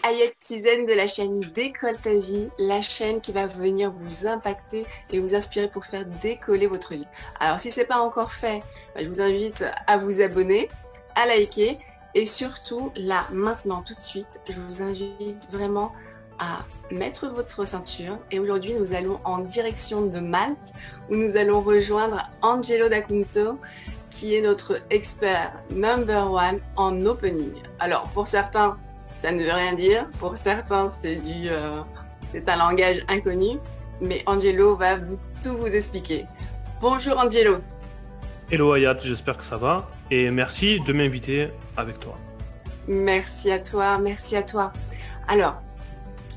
Ayette Tizen de la chaîne Décolle ta vie, la chaîne qui va venir vous impacter et vous inspirer pour faire décoller votre vie. Alors si ce n'est pas encore fait, je vous invite à vous abonner, à liker et surtout là, maintenant, tout de suite, je vous invite vraiment à mettre votre ceinture et aujourd'hui nous allons en direction de Malte où nous allons rejoindre Angelo D'Acunto qui est notre expert #1 en opening. Alors pour certains, ça ne veut rien dire. Pour certains, c'est un langage inconnu. Mais Angelo va tout vous expliquer. Bonjour Angelo. Hello Ayat, j'espère que ça va. Et merci de m'inviter avec toi. Merci à toi, merci à toi. Alors,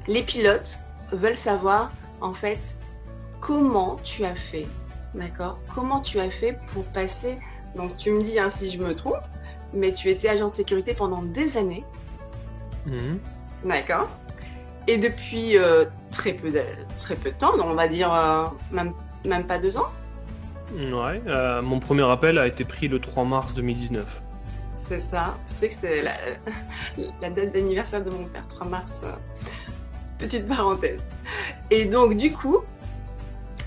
les pilotes veulent savoir, en fait, comment tu as fait. D'accord ? Comment tu as fait pour passer... Donc, tu me dis si je me trompe, mais tu étais agent de sécurité pendant des années. D'accord. Et depuis très peu de temps, donc on va dire même pas 2 ans. Ouais, mon premier appel a été pris le 3 mars 2019. C'est ça. Tu sais que c'est la date d'anniversaire de mon père, 3 mars. Petite parenthèse. Et donc du coup,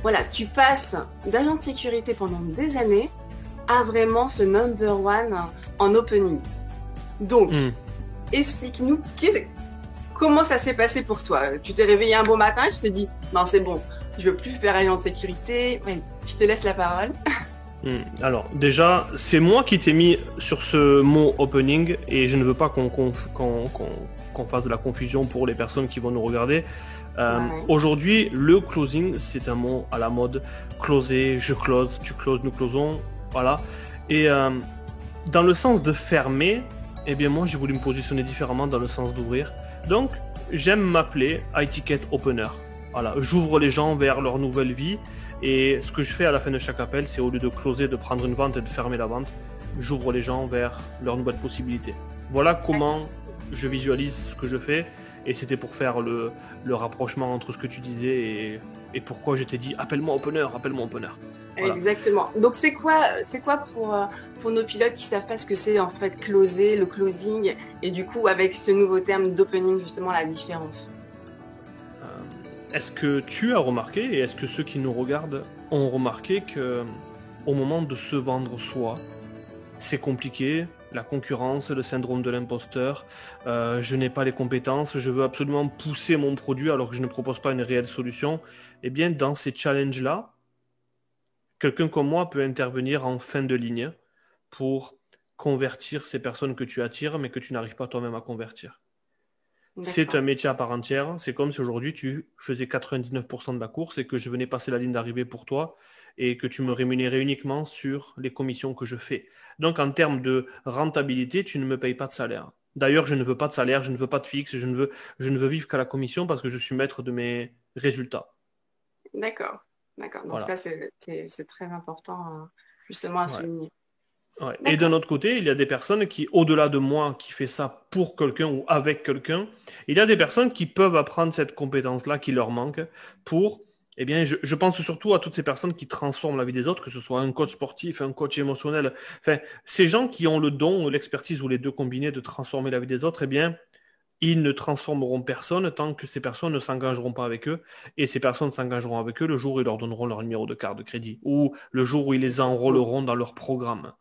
voilà, tu passes d'agent de sécurité pendant des années à vraiment ce #1 en opening. Donc, explique-nous comment ça s'est passé pour toi. Tu t'es réveillé un beau matin et tu te dis non c'est bon, je veux plus faire agent de sécurité. Vas-y, je te laisse la parole. Alors déjà, c'est moi qui t'ai mis sur ce mot opening et je ne veux pas qu'on fasse de la confusion pour les personnes qui vont nous regarder. Aujourd'hui, le closing, c'est un mot à la mode. Closer, je close, tu closes, nous closons. Voilà. Et dans le sens de fermer, eh bien moi j'ai voulu me positionner différemment dans le sens d'ouvrir. Donc j'aime m'appeler high ticket opener. Voilà, j'ouvre les gens vers leur nouvelle vie et ce que je fais à la fin de chaque appel, c'est au lieu de closer, de prendre une vente et de fermer la vente, j'ouvre les gens vers leurs nouvelles possibilités. Voilà comment je visualise ce que je fais et c'était pour faire le rapprochement entre ce que tu disais et pourquoi je t'ai dit appelle-moi opener, appelle-moi opener. Voilà. Exactement. Donc c'est quoi pour nos pilotes qui savent pas ce que c'est en fait closer, le closing et du coup avec ce nouveau terme d'opening justement la différence. Est-ce que tu as remarqué et est-ce que ceux qui nous regardent ont remarqué que au moment de se vendre soi, c'est compliqué, la concurrence, le syndrome de l'imposteur, je n'ai pas les compétences, je veux absolument pousser mon produit alors que je ne propose pas une réelle solution. Eh bien dans ces challenges-là, quelqu'un comme moi peut intervenir en fin de ligne pour convertir ces personnes que tu attires mais que tu n'arrives pas toi-même à convertir. C'est un métier à part entière. C'est comme si aujourd'hui tu faisais 99% de la course et que je venais passer la ligne d'arrivée pour toi et que tu me rémunérais uniquement sur les commissions que je fais. Donc en termes de rentabilité, tu ne me payes pas de salaire. D'ailleurs, je ne veux pas de salaire, je ne veux pas de fixe, je ne veux vivre qu'à la commission parce que je suis maître de mes résultats. D'accord. Donc voilà. Ça c'est très important justement à souligner. Ouais. Et d'un autre côté, il y a des personnes qui, au-delà de moi, qui fait ça pour quelqu'un ou avec quelqu'un, il y a des personnes qui peuvent apprendre cette compétence-là qui leur manque pour, eh bien, je pense surtout à toutes ces personnes qui transforment la vie des autres, que ce soit un coach sportif, un coach émotionnel, enfin, ces gens qui ont le don, l'expertise ou les deux combinés de transformer la vie des autres, eh bien, ils ne transformeront personne tant que ces personnes ne s'engageront pas avec eux. Et ces personnes s'engageront avec eux le jour où ils leur donneront leur numéro de carte de crédit ou le jour où ils les enrôleront dans leur programme.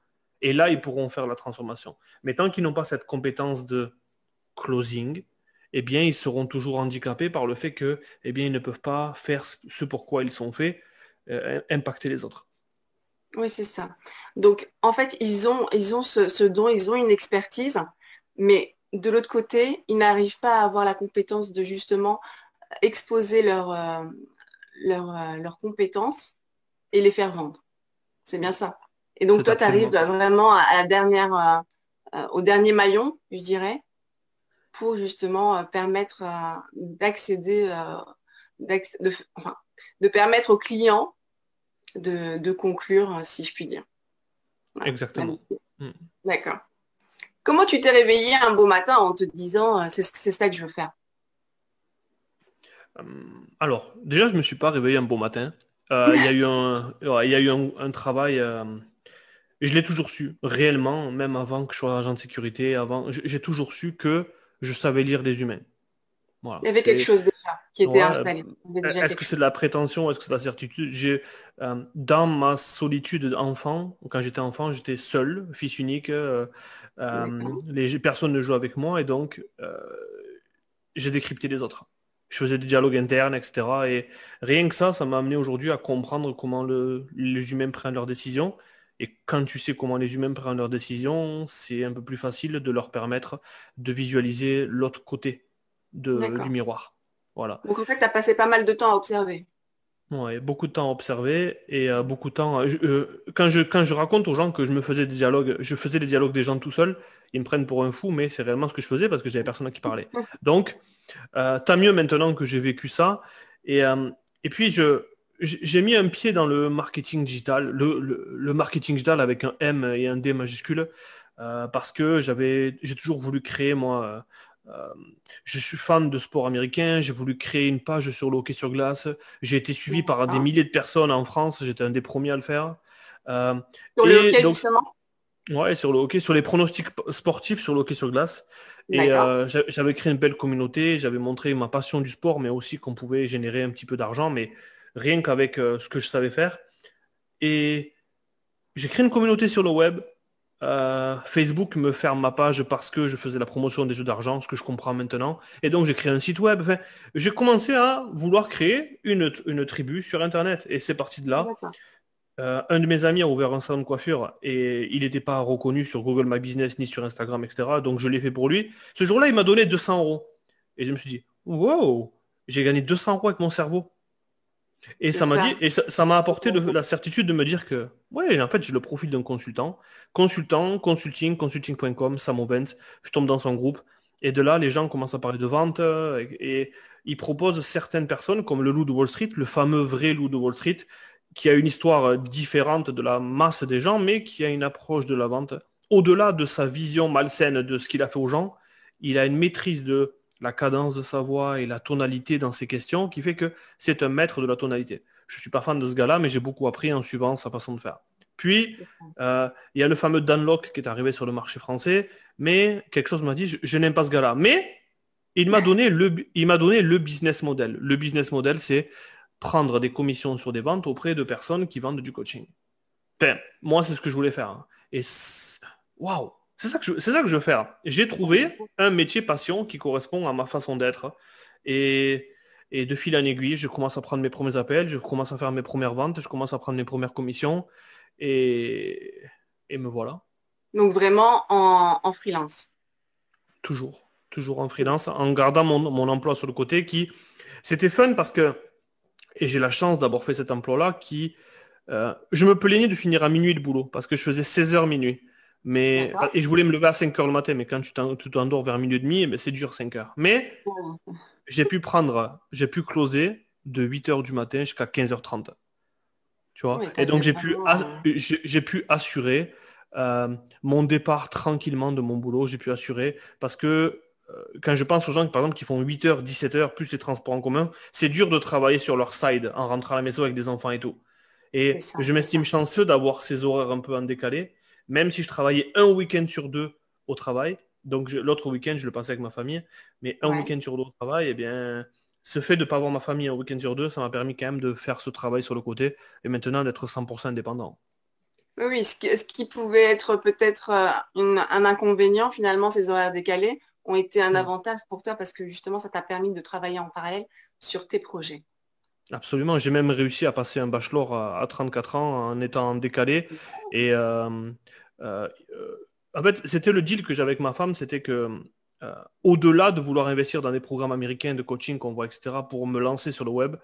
Et là, ils pourront faire la transformation. Mais tant qu'ils n'ont pas cette compétence de closing, eh bien, ils seront toujours handicapés par le fait que, eh bien, ils ne peuvent pas faire ce pour quoi ils sont faits, impacter les autres. Oui, c'est ça. Donc, en fait, ils ont ce don, ils ont une expertise, mais de l'autre côté, ils n'arrivent pas à avoir la compétence de justement exposer leurs compétences et les faire vendre. C'est bien ça. Et donc, toi, tu arrives vraiment à la dernière, au dernier maillon, je dirais, pour justement permettre d'accéder, de permettre aux clients de conclure, si je puis dire. Voilà. Exactement. D'accord. Comment tu t'es réveillé un beau matin en te disant c'est ça que je veux faire? Alors, déjà, je ne me suis pas réveillé un beau matin. Il y a eu un travail... je l'ai toujours su, réellement, même avant que je sois agent de sécurité, j'ai toujours su que je savais lire les humains. Voilà. Il y avait quelque chose déjà qui était Ouais, installé. Il y avait déjà est-ce quelque que c'est chose. de la prétention? Est-ce que c'est de la certitude? Dans ma solitude enfant, quand j'étais enfant, j'étais seul, fils unique. D'accord. Personne ne jouait avec moi et donc j'ai décrypté les autres. Je faisais des dialogues internes, etc. Et rien que ça m'a amené aujourd'hui à comprendre comment les humains prennent leurs décisions. Et quand tu sais comment les humains prennent leurs décisions, c'est un peu plus facile de leur permettre de visualiser l'autre côté du D'accord. miroir. Voilà. Donc en fait, tu as passé pas mal de temps à observer. Ouais, beaucoup de temps à observer et beaucoup de temps. Quand je raconte aux gens que je faisais des dialogues des gens tout seul, ils me prennent pour un fou, mais c'est réellement ce que je faisais parce que j'avais personne à qui parler. Donc, tant mieux maintenant que j'ai vécu ça. Et, euh, et puis, j'ai mis un pied dans le marketing digital, le marketing digital avec un M et un D majuscule, parce que j'ai toujours voulu créer, moi, je suis fan de sport américain, j'ai voulu créer une page sur le hockey sur glace. J'ai été suivi par des D'accord. milliers de personnes en France, j'étais un des premiers à le faire. Euh, Sur le et hockey, donc, justement? ouais, sur le hockey, sur les pronostics sportifs sur le hockey sur glace. Et D'accord. j'avais créé une belle communauté, j'avais montré ma passion du sport, mais aussi qu'on pouvait générer un petit peu d'argent, mais rien qu'avec ce que je savais faire. Et j'ai créé une communauté sur le web. Facebook me ferme ma page parce que je faisais la promotion des jeux d'argent, ce que je comprends maintenant. Et donc j'ai créé un site web. Enfin, j'ai commencé à vouloir créer une tribu sur Internet. Et c'est parti de là. D'accord. Un de mes amis a ouvert un salon de coiffure et il n'était pas reconnu sur Google My Business ni sur Instagram, etc. Donc je l'ai fait pour lui. Ce jour-là, il m'a donné 200 euros. Et je me suis dit, wow, j'ai gagné 200 euros avec mon cerveau. Et C'est ça m'a dit, ça. et ça m'a apporté la certitude de me dire que, ouais, en fait, j'ai le profil d'un consultant. Consultant, consulting.com, Samovent, je tombe dans son groupe. Et de là, les gens commencent à parler de vente et ils proposent certaines personnes, comme le loup de Wall Street, le fameux vrai loup de Wall Street, qui a une histoire différente de la masse des gens, mais qui a une approche de la vente. Au-delà de sa vision malsaine de ce qu'il a fait aux gens, il a une maîtrise de la cadence de sa voix et la tonalité dans ses questions qui fait que c'est un maître de la tonalité. Je ne suis pas fan de ce gars-là, mais j'ai beaucoup appris en suivant sa façon de faire. Puis, C'est ça. il y a le fameux Dan Lok qui est arrivé sur le marché français, mais quelque chose m'a dit, je n'aime pas ce gars-là. Mais il m'a donné le business model. Le business model, c'est prendre des commissions sur des ventes auprès de personnes qui vendent du coaching. Enfin, moi, c'est ce que je voulais faire, hein. Et waouh, c'est ça que je veux faire. J'ai trouvé un métier passion qui correspond à ma façon d'être. Et, et de fil en aiguille, je commence à prendre mes premiers appels, je commence à faire mes premières ventes, je commence à prendre mes premières commissions. Et, et me voilà. Donc vraiment en freelance. Toujours. Toujours en freelance, en gardant mon emploi sur le côté qui... C'était fun parce que, et j'ai la chance d'avoir fait cet emploi-là, je me plaignais de finir à minuit de boulot parce que je faisais 16 heures minuit. D'accord. Et je voulais me lever à 5 heures le matin, mais quand tu t'endors vers minuit et demi, eh ben, c'est dur 5 heures. Mais Ouais. j'ai pu closer de 8 heures du matin jusqu'à 15h30. Tu vois? Oui, tu Et donc avais vraiment... j'ai pu assurer mon départ tranquillement de mon boulot. J'ai pu assurer parce que quand je pense aux gens par exemple qui font 8 heures, 17 heures plus les transports en commun, c'est dur de travailler sur leur side en rentrant à la maison avec des enfants et tout. C'est Et ça, je c'est m'estime ça. chanceux d'avoir ces horaires un peu en décalé, même si je travaillais un week-end sur deux au travail. Donc l'autre week-end, je le passais avec ma famille, mais un Ouais. week-end sur deux au travail, eh bien, ce fait de ne pas voir ma famille un week-end sur deux, ça m'a permis quand même de faire ce travail sur le côté et maintenant d'être 100% indépendant. Oui, oui, ce qui pouvait être peut-être un inconvénient, finalement, ces horaires décalés ont été un Mm. avantage pour toi parce que justement, ça t'a permis de travailler en parallèle sur tes projets. Absolument, j'ai même réussi à passer un bachelor à 34 ans en étant décalé. Et euh, en fait, c'était le deal que j'avais avec ma femme, c'était que au-delà de vouloir investir dans des programmes américains de coaching qu'on voit, etc., pour me lancer sur le web,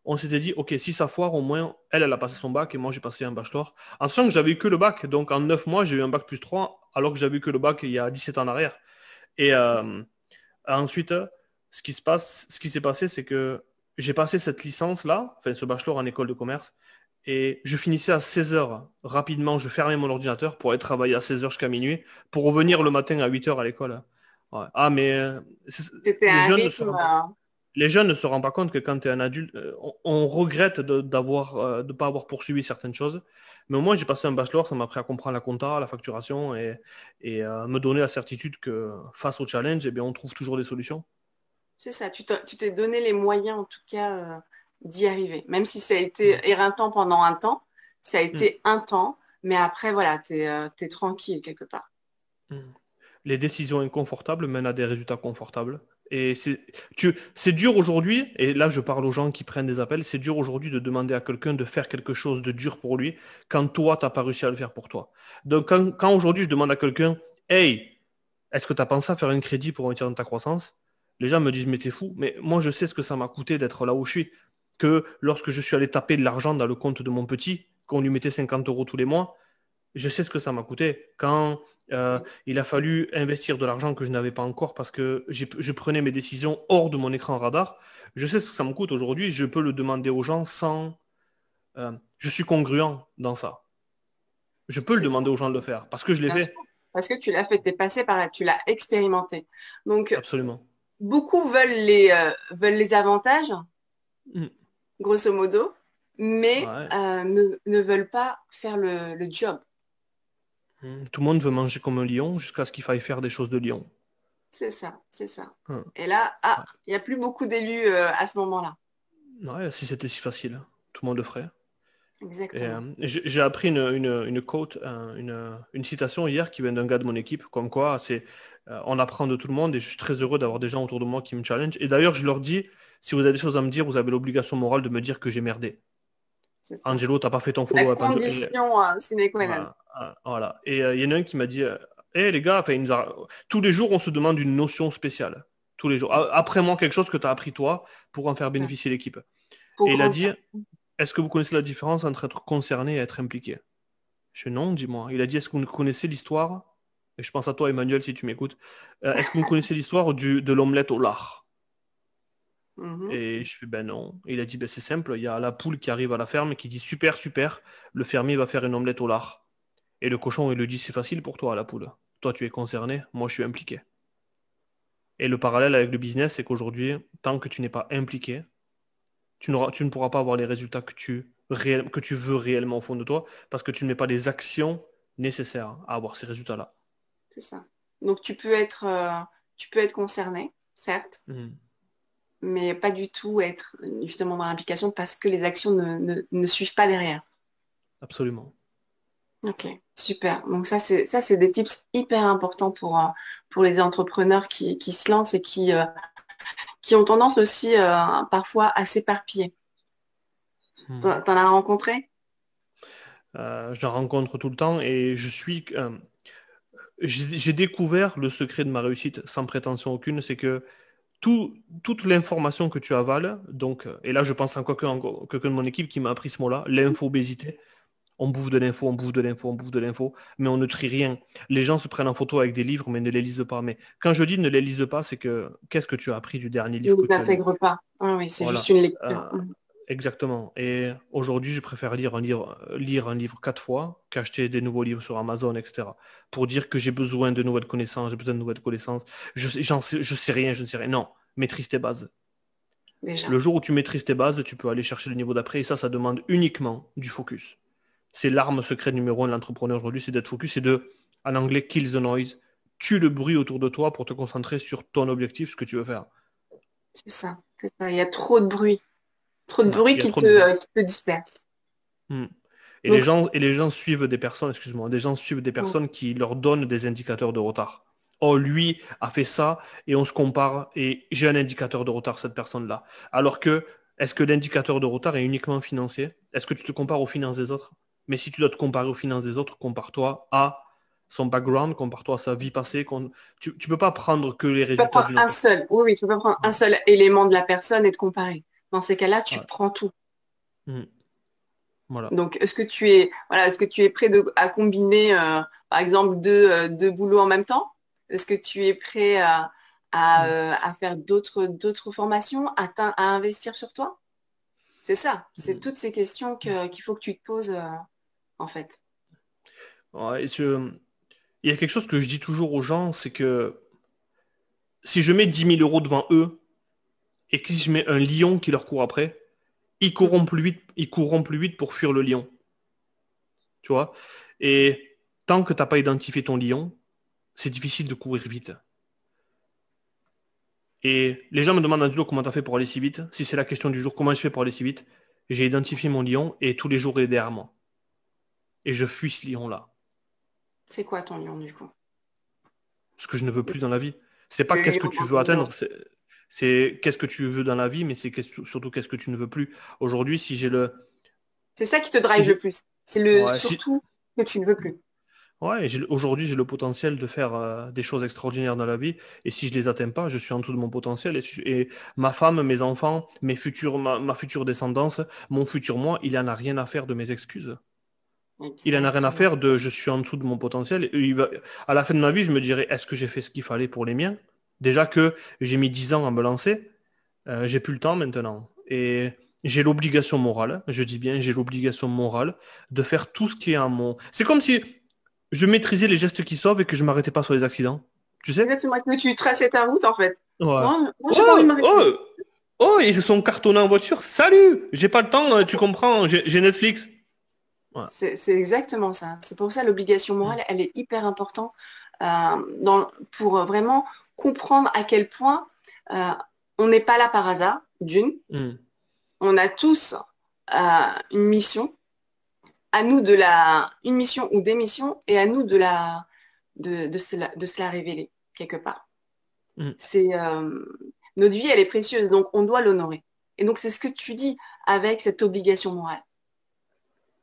on s'était dit, OK, si ça foire, au moins, elle a passé son bac et moi, j'ai passé un bachelor. En sachant que j'avais eu que le bac, donc en 9 mois, j'ai eu un bac plus 3, alors que j'avais eu que le bac il y a 17 ans en arrière. Et ensuite, ce qui s'est passé, c'est que j'ai passé cette licence-là, enfin ce bachelor en école de commerce, et je finissais à 16 heures. Rapidement, je fermais mon ordinateur pour aller travailler à 16 heures jusqu'à minuit, pour revenir le matin à 8 heures à l'école. Ouais. Ah, mais C'était les un jeunes ne se rythme. rendent pas, les jeunes ne se rendent pas compte que quand tu es un adulte, on regrette de pas avoir poursuivi certaines choses. Mais au moins, j'ai passé un bachelor, ça m'a appris à comprendre la compta, la facturation et me donner la certitude que face au challenge, eh bien, on trouve toujours des solutions. C'est ça, tu t'es donné les moyens en tout cas d'y arriver. Même si ça a été éreintant pendant un temps, ça a Mm. été un temps, mais après, voilà, t'es tranquille quelque part. Mm. Les décisions inconfortables mènent à des résultats confortables. Et c'est dur aujourd'hui, et là je parle aux gens qui prennent des appels, c'est dur aujourd'hui de demander à quelqu'un de faire quelque chose de dur pour lui quand toi, t'as pas réussi à le faire pour toi. Donc quand aujourd'hui je demande à quelqu'un, hey, est-ce que tu as pensé à faire un crédit pour investir dans ta croissance? Les gens me disent, mais t'es fou. Mais moi, je sais ce que ça m'a coûté d'être là où je suis. Que lorsque je suis allé taper de l'argent dans le compte de mon petit, qu'on lui mettait 50 euros tous les mois, je sais ce que ça m'a coûté. Quand il a fallu investir de l'argent que je n'avais pas encore parce que je prenais mes décisions hors de mon écran radar, je sais ce que ça me coûte aujourd'hui. Je peux le demander aux gens sans... je suis congruent dans ça. Je peux le C'est ça, demander aux gens de le faire parce que je l'ai bien sûr. fait. Parce que tu l'as fait, t'es passé par là, tu l'as expérimenté. Donc, Absolument. beaucoup veulent les avantages, Mm. grosso modo, mais Ouais. ne veulent pas faire le job. Tout le monde veut manger comme un lion jusqu'à ce qu'il faille faire des choses de lion. C'est ça, c'est ça. Hum. Et là, Ouais. il n'y a plus beaucoup d'élus à ce moment-là. Ouais, si c'était si facile, tout le monde le ferait. Et, Exactement. j'ai appris une quote, une citation hier qui vient d'un gars de mon équipe, comme quoi on apprend de tout le monde et je suis très heureux d'avoir des gens autour de moi qui me challenge. Et d'ailleurs, je leur dis, si vous avez des choses à me dire, vous avez l'obligation morale de me dire que j'ai merdé. C'est ça. Angelo, t'as pas fait ton C'est la follow-up. condition sine qua non. Voilà. Voilà. Et il y en a un qui m'a dit, les gars, enfin, tous les jours, on se demande une notion spéciale. Tous les jours. Après-moi quelque chose que tu as appris toi pour en faire Ouais. bénéficier l'équipe. Pour Et il a dit, grandir. est-ce que vous connaissez la différence entre être concerné et être impliqué? Je dis non, dis-moi. Il a dit, est-ce que vous connaissez l'histoire? Et je pense à toi, Emmanuel, si tu m'écoutes. Est-ce que vous connaissez l'histoire de l'omelette au lard? Mhm. Et je fais, ben non. Et il a dit, ben c'est simple, il y a la poule qui arrive à la ferme et qui dit, super, super, le fermier va faire une omelette au lard. Et le cochon, il lui dit, c'est facile pour toi, la poule. Toi, tu es concerné, moi, je suis impliqué. Et le parallèle avec le business, c'est qu'aujourd'hui, tant que tu n'es pas impliqué, tu ne pourras pas avoir les résultats que tu veux réellement au fond de toi, parce que tu ne mets pas les actions nécessaires à avoir ces résultats-là. C'est ça. Donc tu peux être concerné, certes, Mhm. mais pas du tout être justement dans l'implication parce que les actions ne suivent pas derrière. Absolument. Ok, super. Donc ça, c'est des tips hyper importants pour les entrepreneurs qui se lancent et qui ont tendance aussi parfois à s'éparpiller. Mhm. T'en as rencontré? Je la rencontre tout le temps et j'ai découvert le secret de ma réussite sans prétention aucune, c'est que toute l'information que tu avales, donc, et là je pense à quelqu'un de mon équipe qui m'a appris ce mot-là, l'infobésité. On bouffe de l'info, on bouffe de l'info, on bouffe de l'info, mais on ne trie rien. Les gens se prennent en photo avec des livres, mais ne les lisent pas. Mais quand je dis ne les lisent pas, c'est que qu'est-ce que tu as appris du dernier Ils livre ne que tu as lu? t'intègrent pas. Ah oui, c'est juste Voilà. une lecture. Euh, exactement. Et aujourd'hui, je préfère lire un livre 4 fois qu'acheter des nouveaux livres sur Amazon, etc. Pour dire que j'ai besoin de nouvelles connaissances, j'ai besoin de nouvelles connaissances. Je sais rien, je ne sais rien. Non, maîtrise tes bases. Déjà. Le jour où tu maîtrises tes bases, tu peux aller chercher le niveau d'après. Et ça demande uniquement du focus. C'est l'arme secrète numéro 1 de l'entrepreneur aujourd'hui, c'est d'être focus, c'est en anglais, kill the noise. Tue le bruit autour de toi pour te concentrer sur ton objectif, ce que tu veux faire. C'est ça. C'est ça. Il y a trop de bruit. Trop de Ouais, bruit il y a trop de bruit. qui te disperse. Hmm. Donc, Et les gens suivent des personnes, excuse-moi, des gens suivent des mm, personnes qui leur donnent des indicateurs de retard. Oh, lui a fait ça et on se compare et j'ai un indicateur de retard, cette personne-là. Alors que, est-ce que l'indicateur de retard est uniquement financier? Est-ce que tu te compares aux finances des autres? Mais si tu dois te comparer aux finances des autres, compare-toi à son background, compare-toi à sa vie passée. Tu ne peux pas prendre que les tu peux résultats prendre d'une un autre personne. seul. Oui, oui, tu peux prendre un Ouais. seul élément de la personne et te comparer. Dans ces cas-là, tu Ouais. prends tout. Hmm. Voilà. Donc, est-ce que tu es prêt à combiner, par exemple, deux boulots en même temps? Est-ce que tu es prêt Hmm. à faire d'autres formations, à investir sur toi? C'est ça. C'est Hmm. toutes ces questions qu'il faut que tu te poses, en fait. Ouais, il y a quelque chose que je dis toujours aux gens, c'est que si je mets 10 000 € devant eux et que si je mets un lion qui leur court après, Mhm. ils courront plus vite pour fuir le lion. Tu vois? Et tant que tu n'as pas identifié ton lion, c'est difficile de courir vite. Et les gens me demandent, Angelo, comment t'as fait pour aller si vite? Si c'est la question du jour, comment je fais pour aller si vite? J'ai identifié mon lion et tous les jours il est derrière moi. Et je fuis ce lion-là. C'est quoi ton lion du coup? Ce que je ne veux plus dans la vie. C'est pas Le qu'est-ce que lion tu dans veux ton lion. atteindre, c'est qu'est-ce que tu veux dans la vie, mais c'est surtout qu'est-ce que tu ne veux plus. Aujourd'hui, si j'ai le... C'est ça qui te Si drive le j'ai... plus. C'est le Ouais, si... surtout que tu ne veux plus. ouais, aujourd'hui, j'ai le potentiel de faire des choses extraordinaires dans la vie. Et si je les atteins pas, je suis en dessous de mon potentiel. Et ma femme, mes enfants, ma future descendance, mon futur moi, il en a rien à faire de mes excuses. Il en a rien à Exactement. faire de je suis en dessous de mon potentiel. Et à la fin de ma vie, je me dirais, est-ce que j'ai fait ce qu'il fallait pour les miens? Déjà que j'ai mis 10 ans à me lancer, j'ai plus le temps maintenant. Et j'ai l'obligation morale, je dis bien, j'ai l'obligation morale de faire tout ce qui est en mon... C'est comme si je maîtrisais les gestes qui sauvent et que je m'arrêtais pas sur les accidents. Tu sais? Exactement. Que tu traçais ta route en fait. Ouais. Moi j'ai pas envie de Oh, m'arrêter. oh, oh, ils se sont cartonnés en voiture. Salut! J'ai pas le temps, tu comprends, j'ai Netflix. Ouais. C'est exactement ça. C'est pour ça l'obligation Mm. morale, elle est hyper importante pour vraiment comprendre à quel point euh, on n'est pas là par hasard, d'une. Mm. On a tous une mission, à nous une mission ou des missions, et à nous de se la révéler quelque part. Mm. C'est notre vie, elle est précieuse, donc on doit l'honorer. Et donc c'est ce que tu dis avec cette obligation morale.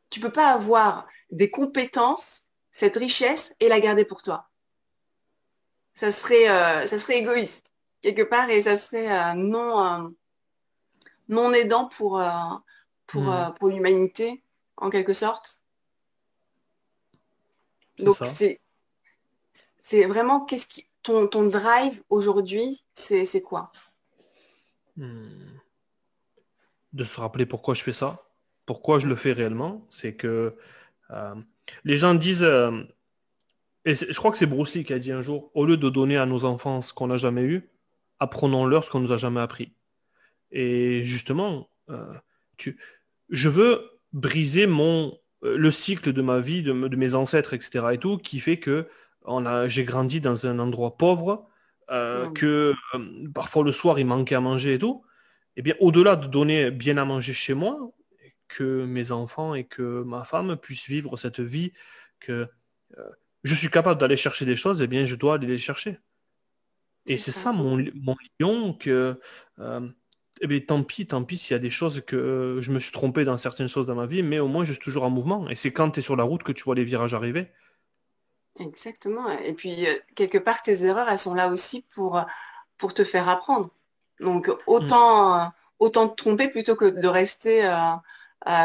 Tu peux pas avoir des compétences, cette richesse et la garder pour toi. Ça serait égoïste quelque part et ça serait non aidant Mm. pour l'humanité en quelque sorte. C'est Donc ça. c'est vraiment ton drive aujourd'hui, c'est quoi? Mm. De se rappeler pourquoi je fais ça, pourquoi je le fais réellement, c'est que euh, les gens disent, je crois que c'est Bruce Lee qui a dit un jour, au lieu de donner à nos enfants ce qu'on n'a jamais eu, apprenons-leur ce qu'on nous a jamais appris. Et justement, je veux briser le cycle de ma vie, de mes ancêtres, etc. et tout, qui fait que j'ai grandi dans un endroit pauvre, Mm. que parfois le soir il manquait à manger et tout. Eh bien, au-delà de donner bien à manger chez moi, que mes enfants et que ma femme puissent vivre cette vie, que euh, je suis capable d'aller chercher des choses, eh bien, je dois aller les chercher. Et C'est c'est ça. ça mon lion que, euh, eh bien, tant pis s'il y a des choses que je me suis trompé dans certaines choses dans ma vie, mais au moins je suis toujours en mouvement. Et c'est quand tu es sur la route que tu vois les virages arriver. Exactement. Et puis, quelque part, tes erreurs, elles sont là aussi pour te faire apprendre. Donc, Mm, autant te tromper plutôt que de rester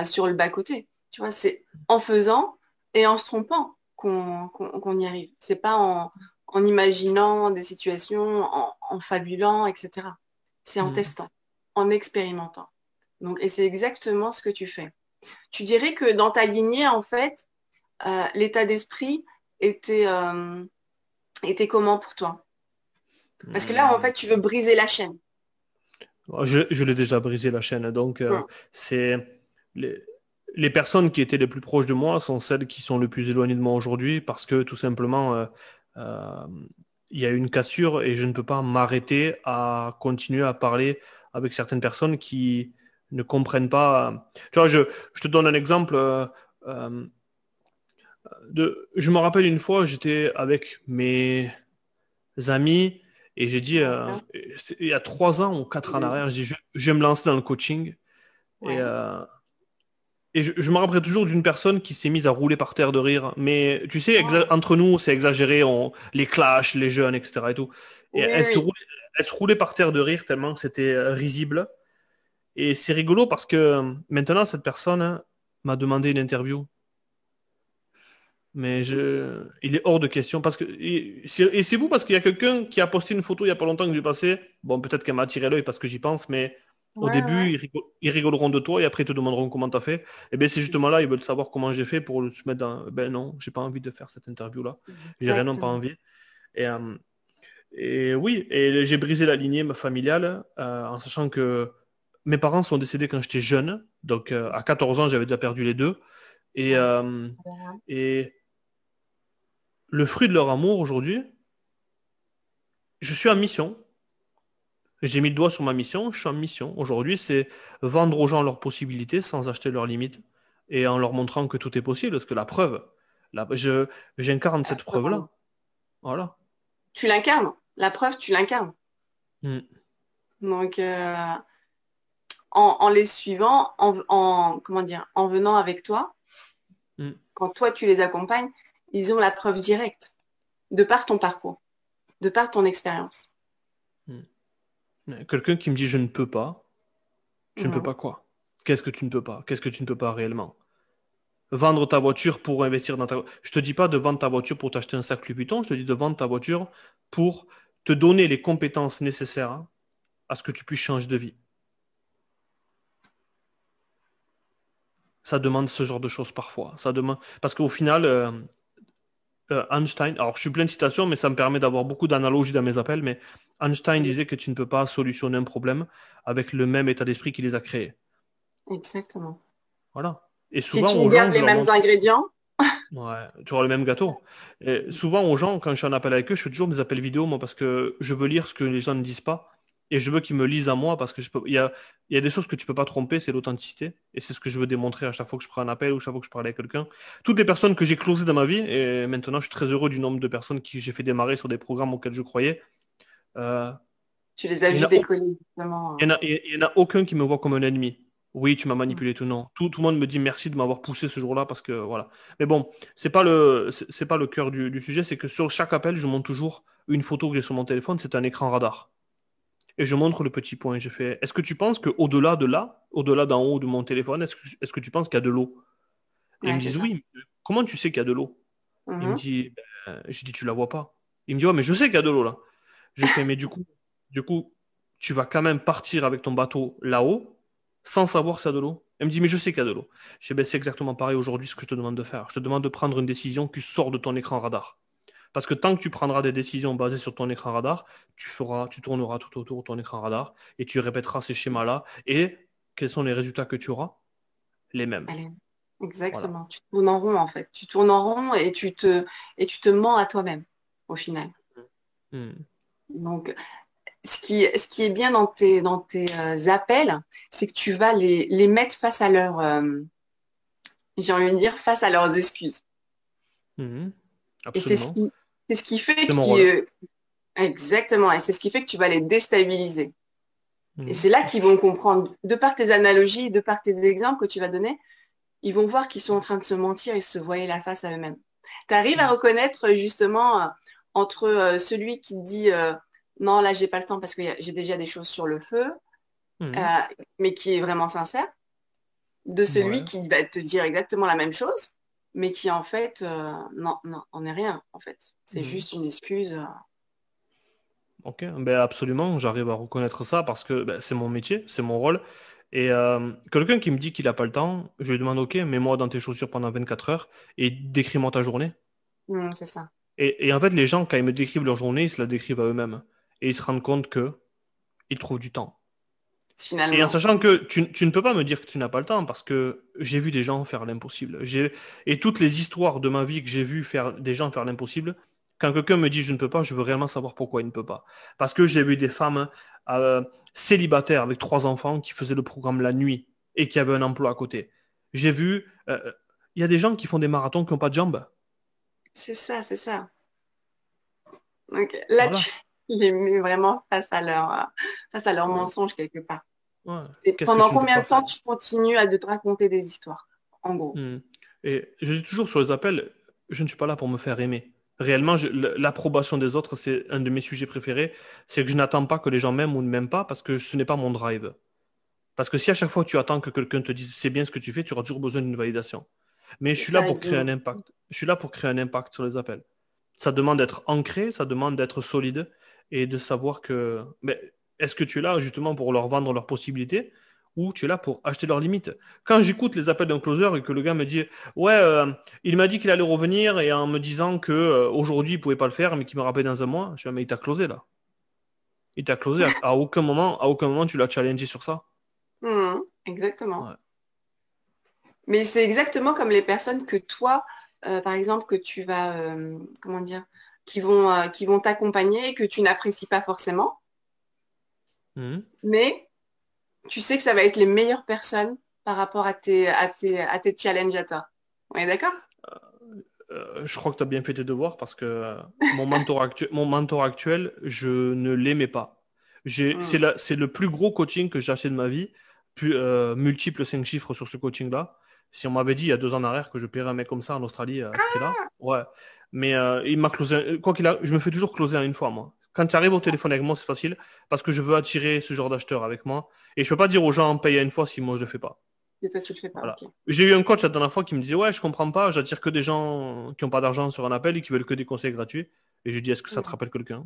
sur le bas-côté. Tu vois, c'est en faisant et en se trompant qu'on y arrive. C'est pas en imaginant des situations, en fabulant, etc. C'est en mm. testant, en expérimentant. Donc, et c'est exactement ce que tu fais. Tu dirais que dans ta lignée, en fait, l'état d'esprit était, était comment pour toi? Parce que là, en Mm. fait, tu veux briser la chaîne. Je l'ai déjà brisé la chaîne, donc Mm. c'est les, les personnes qui étaient les plus proches de moi sont celles qui sont le plus éloignées de moi aujourd'hui parce que tout simplement euh, il y a eu une cassure et je ne peux pas m'arrêter à continuer à parler avec certaines personnes qui ne comprennent pas. Tu vois, je te donne un exemple. Euh, je me rappelle une fois, j'étais avec mes amis et j'ai dit, Ouais. il y a 3 ans ou 4 ans en arrière, j'ai dit, je vais me lancer dans le coaching. Et, Ouais. je me rappelle toujours d'une personne qui s'est mise à rouler par terre de rire. Mais tu sais, Ouais. entre nous, c'est exagéré, les clashs, les jeunes, etc. et tout. Et Oui, oui. elle se roulait par terre de rire tellement que c'était risible. Et c'est rigolo parce que maintenant, cette personne m'a demandé une interview. Mais il est hors de question parce que et c'est vous parce qu'il y a quelqu'un qui a posté une photo il y a pas longtemps que j'ai passé. Bon, peut-être qu'elle m'a attiré l'œil parce que j'y pense, mais au Ouais, début, ouais. ils rigoleront de toi et après ils te demanderont comment t'as fait. Et bien c'est justement là, ils veulent savoir comment j'ai fait pour se mettre dans. Ben non, j'ai pas envie de faire cette interview-là. J'ai réellement pas Exactement. envie. Et, oui, et j'ai brisé la lignée familiale en sachant que mes parents sont décédés quand j'étais jeune. Donc à 14 ans, j'avais déjà perdu les deux. Et, Ouais. euh, et le fruit de leur amour aujourd'hui, je suis en mission. J'ai mis le doigt sur ma mission, je suis en mission. Aujourd'hui, c'est vendre aux gens leurs possibilités sans acheter leurs limites et en leur montrant que tout est possible, parce que la preuve, j'incarne cette preuve-là. Voilà. Tu l'incarnes. La preuve, tu l'incarnes. Mm. Donc, en les suivant, comment dire, en venant avec toi, Mm. quand toi tu les accompagnes, ils ont la preuve directe de par ton parcours, de par ton expérience. Quelqu'un qui me dit je ne peux pas, tu ne peux Mhm. pas quoi? Qu'est-ce que tu ne peux pas? Qu'est-ce que tu ne peux pas réellement? Vendre ta voiture pour investir dans ta... Je te dis pas de vendre ta voiture pour t'acheter un sac Louis Vuitton, je te dis de vendre ta voiture pour te donner les compétences nécessaires à ce que tu puisses changer de vie. Ça demande ce genre de choses parfois. Ça demande... Parce qu'au final, Einstein, alors je suis plein de citations, mais ça me permet d'avoir beaucoup d'analogies dans mes appels, mais Einstein disait que tu ne peux pas solutionner un problème avec le même état d'esprit qui les a créés. Exactement. Voilà. Et Si souvent tu aux gens, gardes je les leur mêmes montre... ingrédients, Ouais, tu auras le même gâteau. Et souvent aux gens, quand je suis en appel avec eux, je fais toujours des appels vidéo, moi, parce que je veux lire ce que les gens ne disent pas. Et je veux qu'ils me lisent à moi, parce que il y a des choses que tu peux pas tromper, c'est l'authenticité. Et c'est ce que je veux démontrer à chaque fois que je prends un appel ou chaque fois que je parle avec quelqu'un. Toutes les personnes que j'ai closées dans ma vie, et maintenant je suis très heureux du nombre de personnes que j'ai fait démarrer sur des programmes auxquels je croyais. euh, tu les as il y en vus a aucun décoller, justement. il y en a, il y en a aucun qui me voit comme un ennemi. Oui, tu m'as Mm. manipulé tout, non. Tout le monde me dit merci de m'avoir poussé ce jour-là parce que voilà. Mais bon, c'est pas le cœur du sujet, c'est que sur chaque appel, je montre toujours une photo que j'ai sur mon téléphone, c'est un écran radar. Et je montre le petit point. Je fais, est-ce que tu penses qu'au-delà de là, au-delà d'en haut de mon téléphone, est-ce que tu penses qu'il y a de l'eau? Et ils Ouais, me c'est disent ça. oui. Comment tu sais qu'il y a de l'eau? Il me Mhm. dit, je dis, tu la vois pas. Il me dit, ouais, mais je sais qu'il y a de l'eau là. Je fais, mais du coup, tu vas quand même partir avec ton bateau là-haut sans savoir s'il y a de l'eau. Elle me dit, mais je sais qu'il y a de l'eau. Je dis, ben, c'est exactement pareil aujourd'hui ce que je te demande de faire. Je te demande de prendre une décision qui sort de ton écran radar. Parce que tant que tu prendras des décisions basées sur ton écran radar, tu tourneras tout autour de ton écran radar et tu répéteras ces schémas-là. Et quels sont les résultats que tu auras? Les mêmes. Allez. Voilà. Exactement. Tu tournes en rond, en fait. Tu tournes en rond et tu te mens à toi-même, au final. Hmm. Donc, ce qui est bien dans tes appels, c'est que tu vas les mettre face à j'ai envie de dire, face à leurs excuses. Hmm. Et c'est ce Absolument. qui, c'est ce qui fait C'est mon rôle. exactement, et c'est ce qui fait que tu vas les déstabiliser. Et Hmm. c'est là qu'ils vont comprendre, de par tes analogies, de par tes exemples que tu vas donner, ils vont voir qu'ils sont en train de se mentir et se voiler la face à eux-mêmes. Tu arrives à Hmm. reconnaître justement entre celui qui dit non, là, j'ai pas le temps parce que j'ai déjà des choses sur le feu, euh, Hmm. mais qui est vraiment sincère, de celui Ouais. qui va te dire exactement la même chose, mais qui en fait, non, non, on est rien, en fait. C'est Hmm. juste une excuse. Ok, ben absolument, j'arrive à reconnaître ça parce que ben, c'est mon métier, c'est mon rôle. Et quelqu'un qui me dit qu'il n'a pas le temps, je lui demande, ok, mets-moi dans tes chaussures pendant 24 heures et décris-moi ta journée. C'est ça. Et en fait, les gens, quand ils me décrivent leur journée, ils se la décrivent à eux-mêmes. Et ils se rendent compte que ils trouvent du temps. Et en Finalement. sachant que tu ne peux pas me dire que tu n'as pas le temps parce que j'ai vu des gens faire l'impossible. Et toutes les histoires de ma vie que j'ai vu faire des gens faire l'impossible, quand quelqu'un me dit je ne peux pas, je veux réellement savoir pourquoi il ne peut pas. Parce que j'ai vu des femmes euh, célibataires avec 3 enfants qui faisaient le programme la nuit et qui avaient un emploi à côté. J'ai vu, il y a des gens qui font des marathons qui n'ont pas de jambes. C'est ça, c'est ça. Donc là, Voilà. tu les mets vraiment face à leur Ouais. mensonge quelque part. Ouais. C'est Qu'est-ce que pendant tu ne peux combien pas de temps faire? tu continues à de te raconter des histoires, en gros. Hmm. Et je dis toujours sur les appels, je ne suis pas là pour me faire aimer. Réellement, l'approbation des autres, c'est un de mes sujets préférés. C'est que je n'attends pas que les gens m'aiment ou ne m'aiment pas parce que ce n'est pas mon drive. Parce que si à chaque fois tu attends que quelqu'un te dise c'est bien ce que tu fais, tu auras toujours besoin d'une validation. Mais je C'est suis là ça, pour créer un impact. Je suis là pour créer un impact sur les appels. Ça demande d'être ancré, ça demande d'être solide et de savoir que mais est-ce que tu es là justement pour leur vendre leurs possibilités ou tu es là pour acheter leurs limites. Quand j'écoute les appels d'un closer et que le gars me dit ouais il m'a dit qu'il allait revenir et en me disant que aujourd'hui il pouvait pas le faire mais qu'il me rappelle dans un mois, je dis mais il t'a closé là. Il t'a closé à aucun moment tu l'as challengé sur ça. exactement. Ouais. Mais c'est exactement comme les personnes que toi, par exemple, que tu vas, comment dire, qui vont t'accompagner et que tu n'apprécies pas forcément. Mhm. mais tu sais que ça va être les meilleures personnes par rapport à tes challenges à toi. On est d'accord? Je crois que tu as bien fait tes devoirs parce que mon mentor actuel, je ne l'aimais pas. Hmm. C'est le plus gros coaching que j'ai acheté de ma vie, multiple 5 chiffres sur ce coaching-là. Si on m'avait dit il y a 2 ans en arrière que je paierais un mec comme ça en Australie à ce prix-là, ouais. Mais il m'a closé, quoi qu'il a, je me fais toujours closer en une fois, moi. Quand tu arrives au téléphone avec moi, c'est facile parce que je veux attirer ce genre d'acheteurs avec moi. Et je peux pas dire aux gens paye à une fois si moi je le fais pas. Et toi, tu le fais pas, Voilà. ok. J'ai eu un coach la dernière fois qui me disait ouais, je comprends pas, j'attire que des gens qui n'ont pas d'argent sur un appel et qui veulent que des conseils gratuits. Et j'ai dit est-ce que ça te Hmm. rappelle quelqu'un?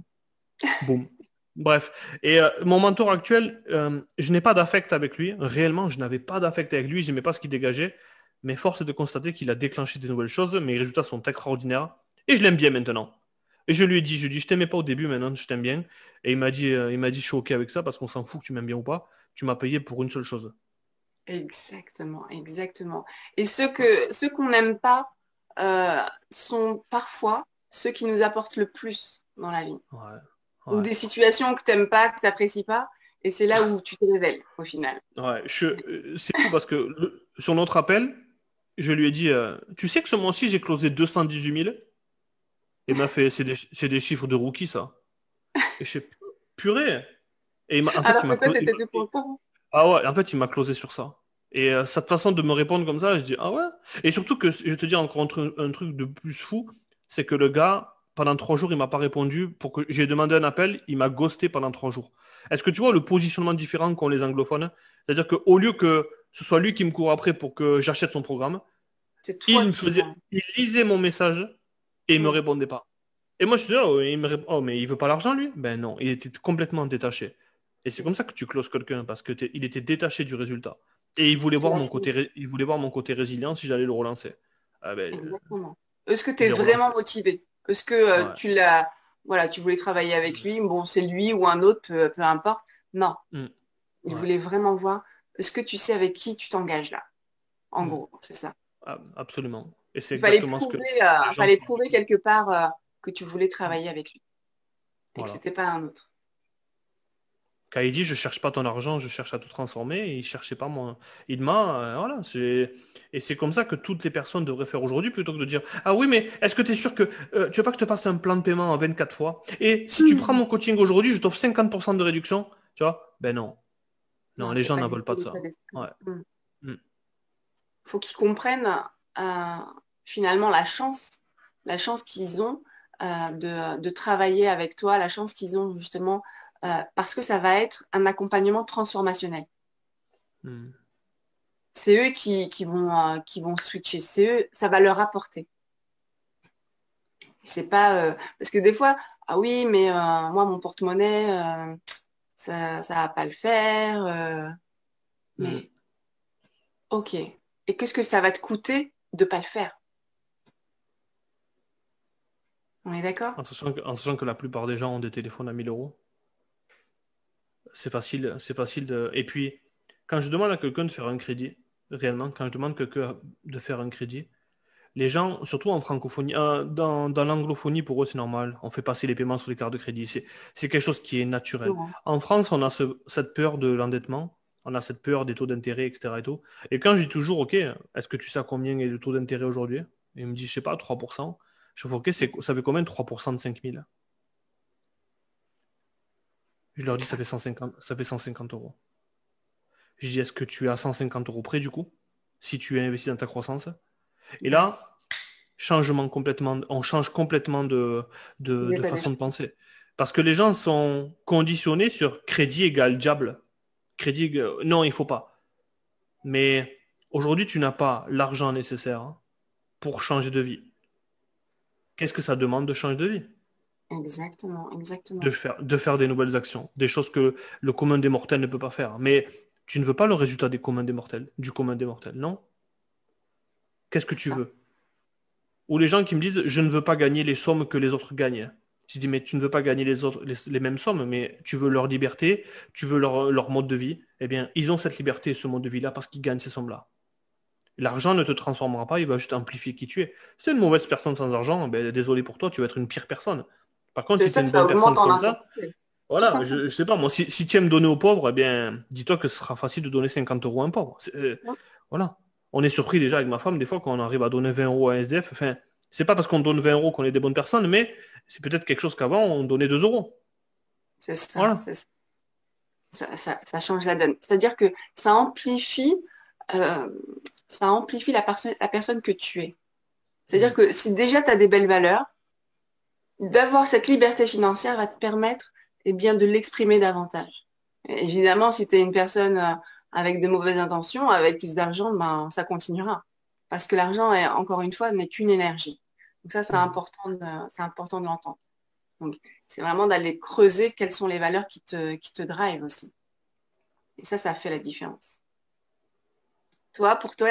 Boum. Bref. Et mon mentor actuel, je n'ai pas d'affect avec lui. Réellement, je n'avais pas d'affect avec lui, j'aimais pas ce qu'il dégageait. Mais force est de constater qu'il a déclenché des nouvelles choses. Mes résultats sont extraordinaires. Et je l'aime bien maintenant. Et je lui ai dit, je t'aimais pas au début, maintenant je t'aime bien. Et il m'a dit, je suis ok avec ça parce qu'on s'en fout que tu m'aimes bien ou pas. Tu m'as payé pour une seule chose. Exactement, exactement. Et ceux qu'on n'aime pas sont parfois ceux qui nous apportent le plus dans la vie. Ouais, Ou ouais. des situations que t'aimes pas, que t'apprécies pas, et c'est là où tu te révèles au final. Ouais, c'est fou parce que sur notre appel, je lui ai dit, tu sais que ce mois-ci, j'ai closé 218 000. Il m'a fait, c'est des chiffres de rookie, ça. Et je sais, purée. Et en fait, Alors que toi, t'étais tout pour le pot. ah ouais, en fait, il m'a closé sur ça. Et cette façon de me répondre comme ça, je dis, ah ouais. Et surtout que, je vais te dire encore un truc de plus fou, c'est que le gars, pendant 3 jours, il m'a pas répondu pour que j'ai demandé un appel, il m'a ghosté pendant 3 jours. Est-ce que tu vois le positionnement différent qu'ont les anglophones? C'est-à-dire qu'au lieu que ce soit lui qui me court après pour que j'achète son programme, C'est toi qui... il lisait mon message et il me Mm. répondait pas. Et moi, je te dis, oh, oh, mais il veut pas l'argent, lui? Ben non, il était complètement détaché. Et c'est comme ça C'est que tu closes quelqu'un, parce que il était détaché du résultat. Et il voulait c'est voir la mon clé. il voulait voir mon côté résilient si j'allais le relancer. Ah ben, Exactement. Est-ce que tu je es l'ai vraiment relancé. motivé? Est-ce que Ouais. tu l'as... Voilà, tu voulais travailler avec lui, bon, c'est lui ou un autre, peu importe. Non, Mm. il Ouais. voulait vraiment voir. Est-ce que tu sais avec qui tu t'engages là? En Mm. gros, c'est ça. Ah, absolument. Et c'est Il fallait exactement ce que prouver, les gens fallait sont prouver habitués. quelque part que tu voulais Mm. travailler avec lui et que Voilà. c'était pas un autre. Quand il dit je cherche pas ton argent, je cherche à tout transformer, et il cherchait pas moi. Il m'a, voilà, et c'est comme ça que toutes les personnes devraient faire aujourd'hui plutôt que de dire ah oui mais est-ce que tu es sûr que tu veux pas que je te passe un plan de paiement en 24 fois et si tu prends Hmm. mon coaching aujourd'hui, je t'offre 50% de réduction, tu vois? Ben non, non, Non, les c'est gens pas n'en du veulent tout pas de l'état ça. d'esprit. Ouais. Hmm. Mm. Faut qu'ils comprennent euh, finalement la chance qu'ils ont de travailler avec toi, la chance qu'ils ont justement parce que ça va être un accompagnement transformationnel. Mm. C'est eux qui vont switcher, c'est eux, ça va leur apporter. C'est pas parce que des fois, ah oui, mais moi mon porte-monnaie, ça va pas le faire. Mm. Mais ok. Et qu'est-ce que ça va te coûter de pas le faire? On est d'accord? En sachant que la plupart des gens ont des téléphones à 1 000 euros, c'est facile de. Et puis, quand je demande à quelqu'un de faire un crédit, réellement, quand je demande à quelqu'un de faire un crédit, les gens, surtout en francophonie, dans l'anglophonie, pour eux, c'est normal. On fait passer les paiements sur les cartes de crédit. C'est quelque chose qui est naturel. Non. En France, on a cette peur de l'endettement. On a cette peur des taux d'intérêt, etc. Et tout. Et quand je dis toujours, OK, est-ce que tu sais à combien est le taux d'intérêt aujourd'hui? Et il me dit, je sais pas, 3%. Je fais, OK, ça fait combien 3% de 5 000? Je leur C'est dis, clair. ça fait 150 euros. Je dis, est-ce que tu es à 150 euros près, du coup? Si tu es investi dans ta croissance? Et Ouais. là, on change complètement de L'état façon de d'esprit. penser. Parce que les gens sont conditionnés sur crédit égale diable. Non, il faut pas. Mais aujourd'hui, tu n'as pas l'argent nécessaire pour changer de vie. Qu'est-ce que ça demande de changer de vie? Exactement, exactement. De faire des nouvelles actions, des choses que le commun des mortels ne peut pas faire. Mais tu ne veux pas le résultat du commun des mortels, non? Qu'est-ce que C'est tu ça. veux? Ou les gens qui me disent, je ne veux pas gagner les sommes que les autres gagnent. Je dis, mais tu ne veux pas gagner les mêmes sommes, mais tu veux leur liberté, tu veux leur mode de vie. Eh bien, ils ont cette liberté et ce mode de vie-là parce qu'ils gagnent ces sommes-là. L'argent ne te transformera pas, il va juste amplifier qui tu es. Si tu es une mauvaise personne sans argent, ben, désolé pour toi, tu vas être une pire personne. Par contre, C'est si tu ça, es une ça bonne personne augmente en comme ça, intensité. tout Voilà, simplement. je sais pas, moi, si tu aimes donner aux pauvres, eh bien, dis-toi que ce sera facile de donner 50 euros à un pauvre. Voilà. On est surpris déjà avec ma femme, des fois, quand on arrive à donner 20 euros à un SDF. Enfin, c'est pas parce qu'on donne 20 euros qu'on est des bonnes personnes, mais c'est peut-être quelque chose qu'avant, on donnait 2 euros. C'est ça, Voilà. c'est ça. Ça change la donne. C'est-à-dire que euh, ça amplifie la personne que tu es. C'est-à-dire Mm. que si déjà tu as des belles valeurs, d'avoir cette liberté financière va te permettre eh bien, de l'exprimer davantage. Et évidemment, si tu es une personne avec de mauvaises intentions, avec plus d'argent, ben, ça continuera. Parce que l'argent, encore une fois, n'est qu'une énergie. Donc ça, Mm. c'est important de l'entendre. Donc, c'est vraiment d'aller creuser quelles sont les valeurs qui te drive aussi. Et ça fait la différence. Pour toi,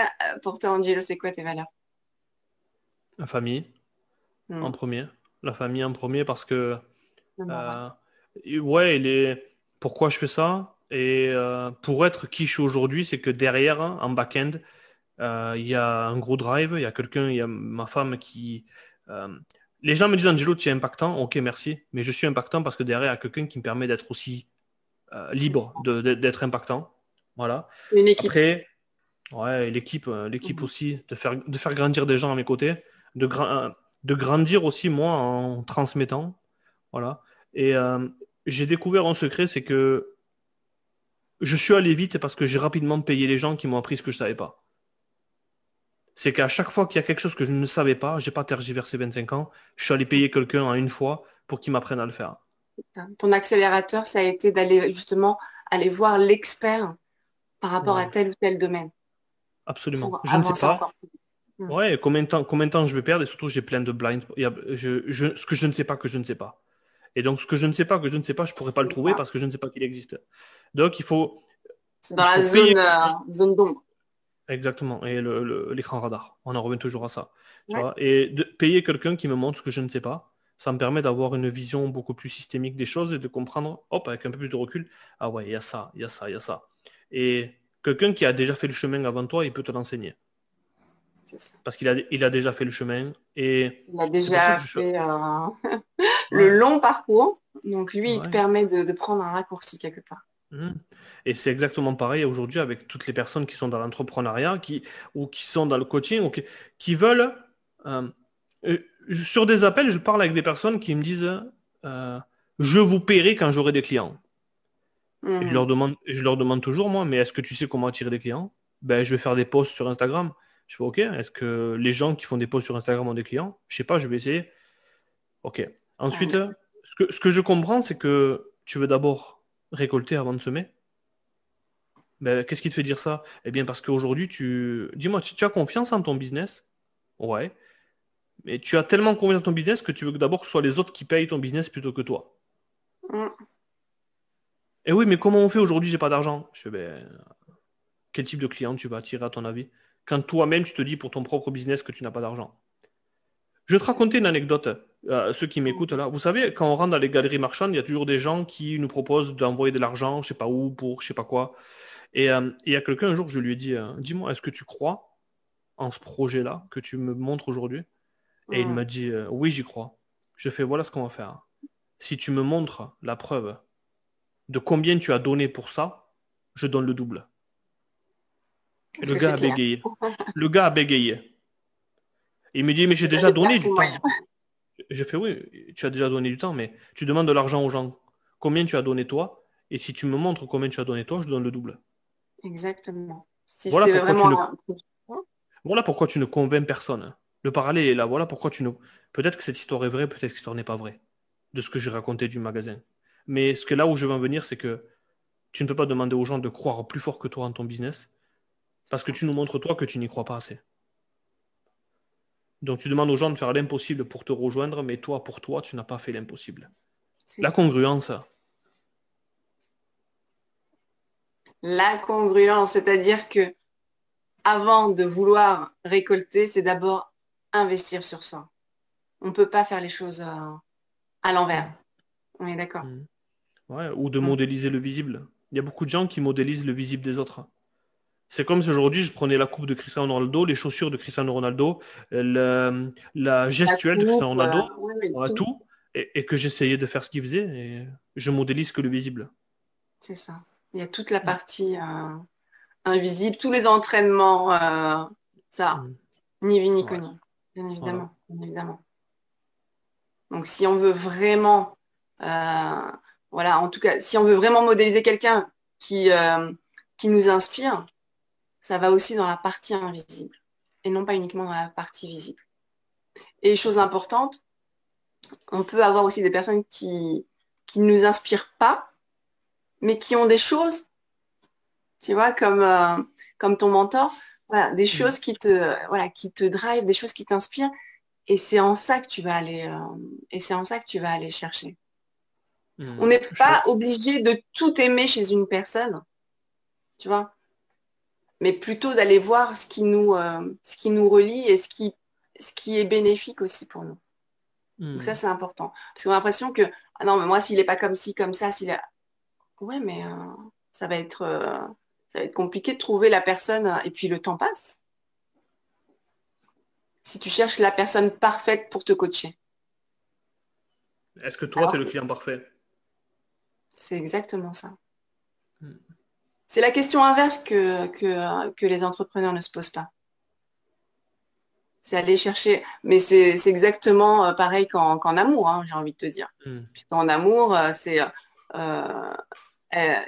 Angelo, c'est quoi tes valeurs? La famille, en Hmm. premier. La famille en premier parce que, Number one. euh, ouais, pourquoi je fais ça? Et pour être qui je suis aujourd'hui, c'est que derrière, hein, en back-end, il y a un gros drive, il y a quelqu'un, il y a ma femme qui... euh, les gens me disent, Angelo, tu es impactant, ok, merci, mais je suis impactant parce que derrière, il y a quelqu'un qui me permet d'être aussi C'est libre, d'être impactant. Voilà. une équipe. Après, ouais, l'équipe Mhm. aussi, de faire grandir des gens à mes côtés, de grandir aussi moi en transmettant. Voilà. Et j'ai découvert un secret, c'est que je suis allé vite parce que j'ai rapidement payé les gens qui m'ont appris ce que je savais pas. C'est qu'à chaque fois qu'il y a quelque chose que je ne savais pas, j'ai pas tergiversé 25 ans, je suis allé payer quelqu'un en une fois pour qu'il m'apprenne à le faire. Ton accélérateur, ça a été d'aller justement aller voir l'expert par rapport à Ouais, tel ou tel domaine absolument. pour Je ne sais avancer pas. encore plus. Hmm. Ouais, combien de temps je vais perdre et surtout j'ai plein de blinds. Ce que je ne sais pas que je ne sais pas. Et donc ce que je ne sais pas que je ne sais pas, je pourrais pas le C'est trouver ça. parce que je ne sais pas qu'il existe. Donc C'est dans il la faut payer zone d'ombre. exactement et l'écran radar. On en revient toujours à ça. Tu Ouais. vois, et de payer quelqu'un qui me montre ce que je ne sais pas, ça me permet d'avoir une vision beaucoup plus systémique des choses et de comprendre, hop, avec un peu plus de recul, ah ouais, il y a ça, il y a ça, il y a ça. Et quelqu'un qui a déjà fait le chemin avant toi, il peut te l'enseigner. C'est ça. Parce qu'il a déjà fait le chemin. Et Il a c'est pour ça déjà que je suis. fait le Ouais, long parcours. Donc lui, il te ouais. permet de prendre un raccourci quelque part. Mhm. Et c'est exactement pareil aujourd'hui avec toutes les personnes qui sont dans l'entrepreneuriat, ou qui sont dans le coaching, qui veulent. euh, euh, sur des appels, je parle avec des personnes qui me disent euh, je vous paierai quand j'aurai des clients. Et Mhm. je leur demande toujours, moi, mais est-ce que tu sais comment attirer des clients? Ben, je vais faire des posts sur Instagram. Je fais OK, est-ce que les gens qui font des posts sur Instagram ont des clients? Je sais pas, je vais essayer. OK. Ensuite, Ouais. ce que je comprends, c'est que tu veux d'abord récolter avant de semer. Ben, qu'est-ce qui te fait dire ça? Eh bien, parce qu'aujourd'hui, dis-moi, tu as confiance en ton business? Ouais. Mais tu as tellement confiance en ton business que tu veux que d'abord ce soit les autres qui payent ton business plutôt que toi. Mhm. Eh oui, mais comment on fait aujourd'hui? J'ai pas d'argent. Je fais, ben, quel type de client tu vas attirer à ton avis? Quand toi-même, tu te dis pour ton propre business que tu n'as pas d'argent. Je vais te C'est ça. raconter une anecdote, ceux qui m'écoutent là. Vous savez, quand on rentre dans les galeries marchandes, il y a toujours des gens qui nous proposent d'envoyer de l'argent, je sais pas où, pour je sais pas quoi. Et il y a quelqu'un un jour, je lui ai dit, dis-moi, est-ce que tu crois en ce projet-là que tu me montres aujourd'hui? Et il Mhm. m'a dit, oui, j'y crois. Je fais, voilà ce qu'on va faire. Si tu me montres la preuve de combien tu as donné pour ça, je donne le double. Et Parce le que gars c'est a clair. bégayé. Le gars a bégayé. Il me dit, mais j'ai déjà J'ai pas donné ses du moyens. temps. J'ai fait, oui, tu as déjà donné du temps, mais tu demandes de l'argent aux gens. Combien tu as donné toi? Et si tu me montres combien tu as donné toi, je donne le double. Exactement. Si Voilà c'est pourquoi tu vraiment ne, un... voilà pourquoi tu ne convaincs personne. Le parallèle est là. Voilà pourquoi tu ne. Peut-être que cette histoire est vraie, peut-être que cette histoire n'est pas vraie. De ce que j'ai raconté du magasin. Mais ce que là où je veux en venir, c'est que tu ne peux pas demander aux gens de croire plus fort que toi en ton business, C'est parce que ça. tu nous montres toi que tu n'y crois pas assez. Donc tu demandes aux gens de faire l'impossible pour te rejoindre, mais toi, pour toi, tu n'as pas fait l'impossible. C'est La ça. congruence, La congruence, c'est-à-dire que avant de vouloir récolter, c'est d'abord investir sur soi. On ne peut pas faire les choses à l'envers. mm, On est d'accord. mm, ouais, ou de Mm. modéliser le visible. Il y a beaucoup de gens qui modélisent le visible des autres. C'est comme si aujourd'hui je prenais la coupe de Cristiano Ronaldo, les chaussures de Cristiano Ronaldo, la La gestuelle de coupe, Cristiano Ronaldo, oui, oui, voilà tout. tout, et que j'essayais de faire ce qu'il faisait, et je modélise que le visible. C'est ça. Il y a toute la partie invisible, tous les entraînements, ça, Mm. ni vu ni Ouais, connu, bien voilà. évidemment, bien évidemment. Donc, si on veut vraiment, euh, voilà, en tout cas, si on veut vraiment modéliser quelqu'un qui nous inspire, ça va aussi dans la partie invisible et non pas uniquement dans la partie visible. Et chose importante, on peut avoir aussi des personnes qui ne nous inspirent pas, mais qui ont des choses, tu vois, comme ton mentor, voilà, des Mm. choses qui te drive, des choses qui t'inspirent, et c'est en ça que tu vas aller, et c'est en ça que tu vas aller chercher. On Mm. n'est pas obligé de tout aimer chez une personne, tu vois, mais plutôt d'aller voir ce qui nous relie et ce qui est bénéfique aussi pour nous. Donc ça, Mm. c'est important. Parce qu'on a l'impression que, ah non, mais moi, s'il n'est pas comme ci, comme ça, s'il est... Ouais, mais ça va être compliqué de trouver la personne, et puis le temps passe. Si tu cherches la personne parfaite pour te coacher. Est-ce que toi, tu es Alors le que client parfait? c'est exactement ça. Mm. C'est la question inverse que les entrepreneurs ne se posent pas. C'est aller chercher, mais c'est exactement pareil qu'en amour, hein, j'ai envie de te dire. Mm. Puisqu'en amour, euh,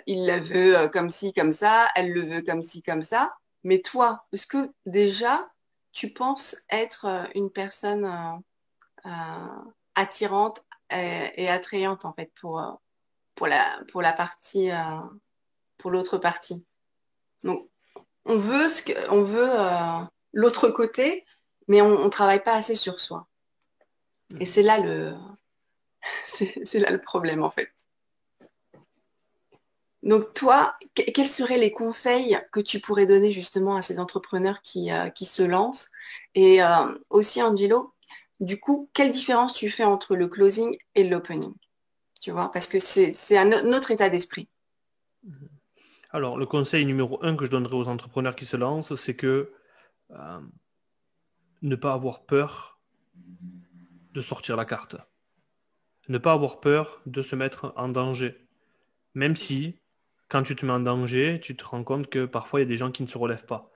il la veut comme ci, comme ça, elle le veut comme ci, comme ça. Mais toi, est-ce que déjà, tu penses être une personne attirante et attrayante en fait pour la partie, pour l'autre partie? Donc, on veut l'autre côté, mais on ne travaille pas assez sur soi. Et Mm. c'est là c'est là le problème en fait. Donc toi, quels seraient les conseils que tu pourrais donner justement à ces entrepreneurs qui se lancent? Et aussi, Angelo, du coup, quelle différence tu fais entre le closing et l'opening? Tu vois, parce que c'est un autre état d'esprit. Alors, le conseil numéro un que je donnerais aux entrepreneurs qui se lancent, c'est que euh, ne pas avoir peur de sortir la carte. Ne pas avoir peur de se mettre en danger. Même si, quand tu te mets en danger, tu te rends compte que parfois il y a des gens qui ne se relèvent pas.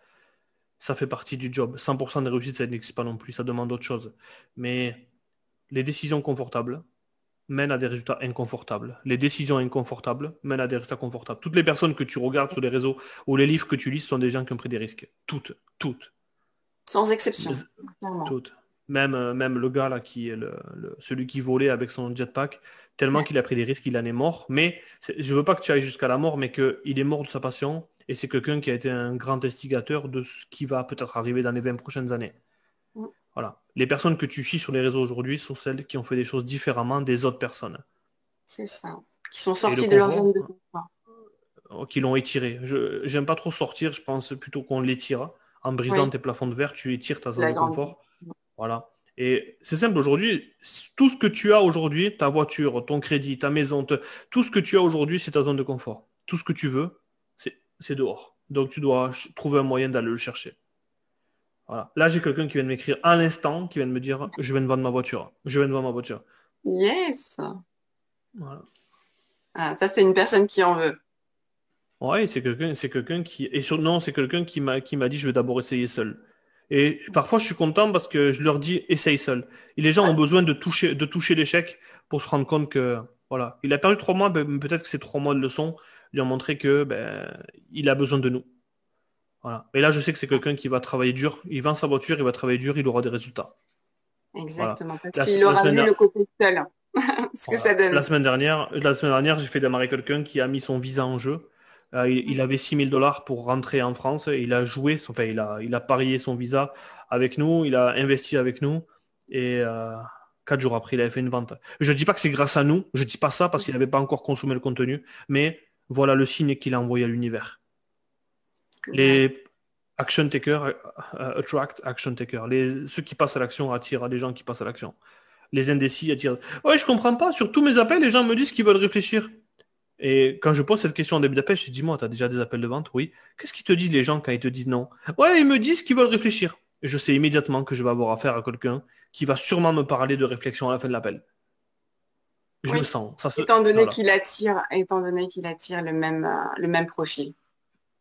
Ça fait partie du job. 100% de réussite, ça n'existe pas non plus, ça demande autre chose. Mais les décisions confortables mènent à des résultats inconfortables. Les décisions inconfortables mènent à des résultats confortables. Toutes les personnes que tu regardes sur les réseaux ou les livres que tu lis sont des gens qui ont pris des risques. Toutes, toutes. Sans exception, clairement. Toutes. Même le gars là qui est celui qui volait avec son jetpack, tellement qu'il a pris des risques, il en est mort. Mais je veux pas que tu ailles jusqu'à la mort, mais qu'il est mort de sa passion. Et c'est quelqu'un qui a été un grand instigateur de ce qui va peut-être arriver dans les 20 prochaines années. Mm, Voilà. Les personnes que tu suis sur les réseaux aujourd'hui sont celles qui ont fait des choses différemment des autres personnes. c'est ça. Qui sont Et le sortis de leur zone confort, de confort. qui l'ont étiré. Je j'aime pas trop sortir, je pense plutôt qu'on l'étire. En brisant Oui, tes plafonds de verre, tu étires ta zone la de grande vie. confort. Voilà. Et c'est simple aujourd'hui, tout ce que tu as aujourd'hui, ta voiture, ton crédit, ta maison, tout ce que tu as aujourd'hui, c'est ta zone de confort. Tout ce que tu veux, c'est dehors. Donc tu dois trouver un moyen d'aller le chercher. Voilà. Là, j'ai quelqu'un qui vient de m'écrire à l'instant, qui vient de me dire, je viens de vendre ma voiture. Je viens de vendre ma voiture. Yes. Voilà. Ah, ça, c'est une personne qui en veut. Ouais, c'est quelqu'un qui, non, c'est quelqu'un qui m'a dit, je vais d'abord essayer seul. Et parfois, je suis content parce que je leur dis, essaye seul. Et les gens ont besoin de toucher l'échec pour se rendre compte que, voilà, il a perdu 3 mois, ben, peut-être que ces 3 mois de leçon lui ont montré que, ben, il a besoin de nous. Voilà. Et là, je sais que c'est quelqu'un qui va travailler dur. Il vend sa voiture, il va travailler dur, il aura des résultats. Voilà. Exactement, parce La, qu'il la aura semaine, vu le der- côté seul, ce que ça voilà. La donne. semaine dernière, j'ai fait démarrer quelqu'un qui a mis son visa en jeu. Il avait 6 000 $ pour rentrer en France. Et il a joué, enfin, il a parié son visa avec nous. Il a investi avec nous. Et 4 jours après, il avait fait une vente. Je ne dis pas que c'est grâce à nous. Je ne dis pas ça parce qu'il n'avait pas encore consommé le contenu. Mais voilà le signe qu'il a envoyé à l'univers. Ouais. Les action takers attract action takers. Ceux qui passent à l'action attirent des gens qui passent à l'action. Les indécis attirent. Ouais, je comprends pas. Sur tous mes appels, les gens me disent qu'ils veulent réfléchir. Et quand je pose cette question en début d'appel, je dis, dis-moi, tu as déjà des appels de vente? Oui. Qu'est-ce qu'ils te disent les gens quand ils te disent non? Ouais, ils me disent qu'ils veulent réfléchir. Et je sais immédiatement que je vais avoir affaire à quelqu'un qui va sûrement me parler de réflexion à la fin de l'appel. Je le Oui. sens. Ça se... Voilà. Étant donné qu'il attire le même profil.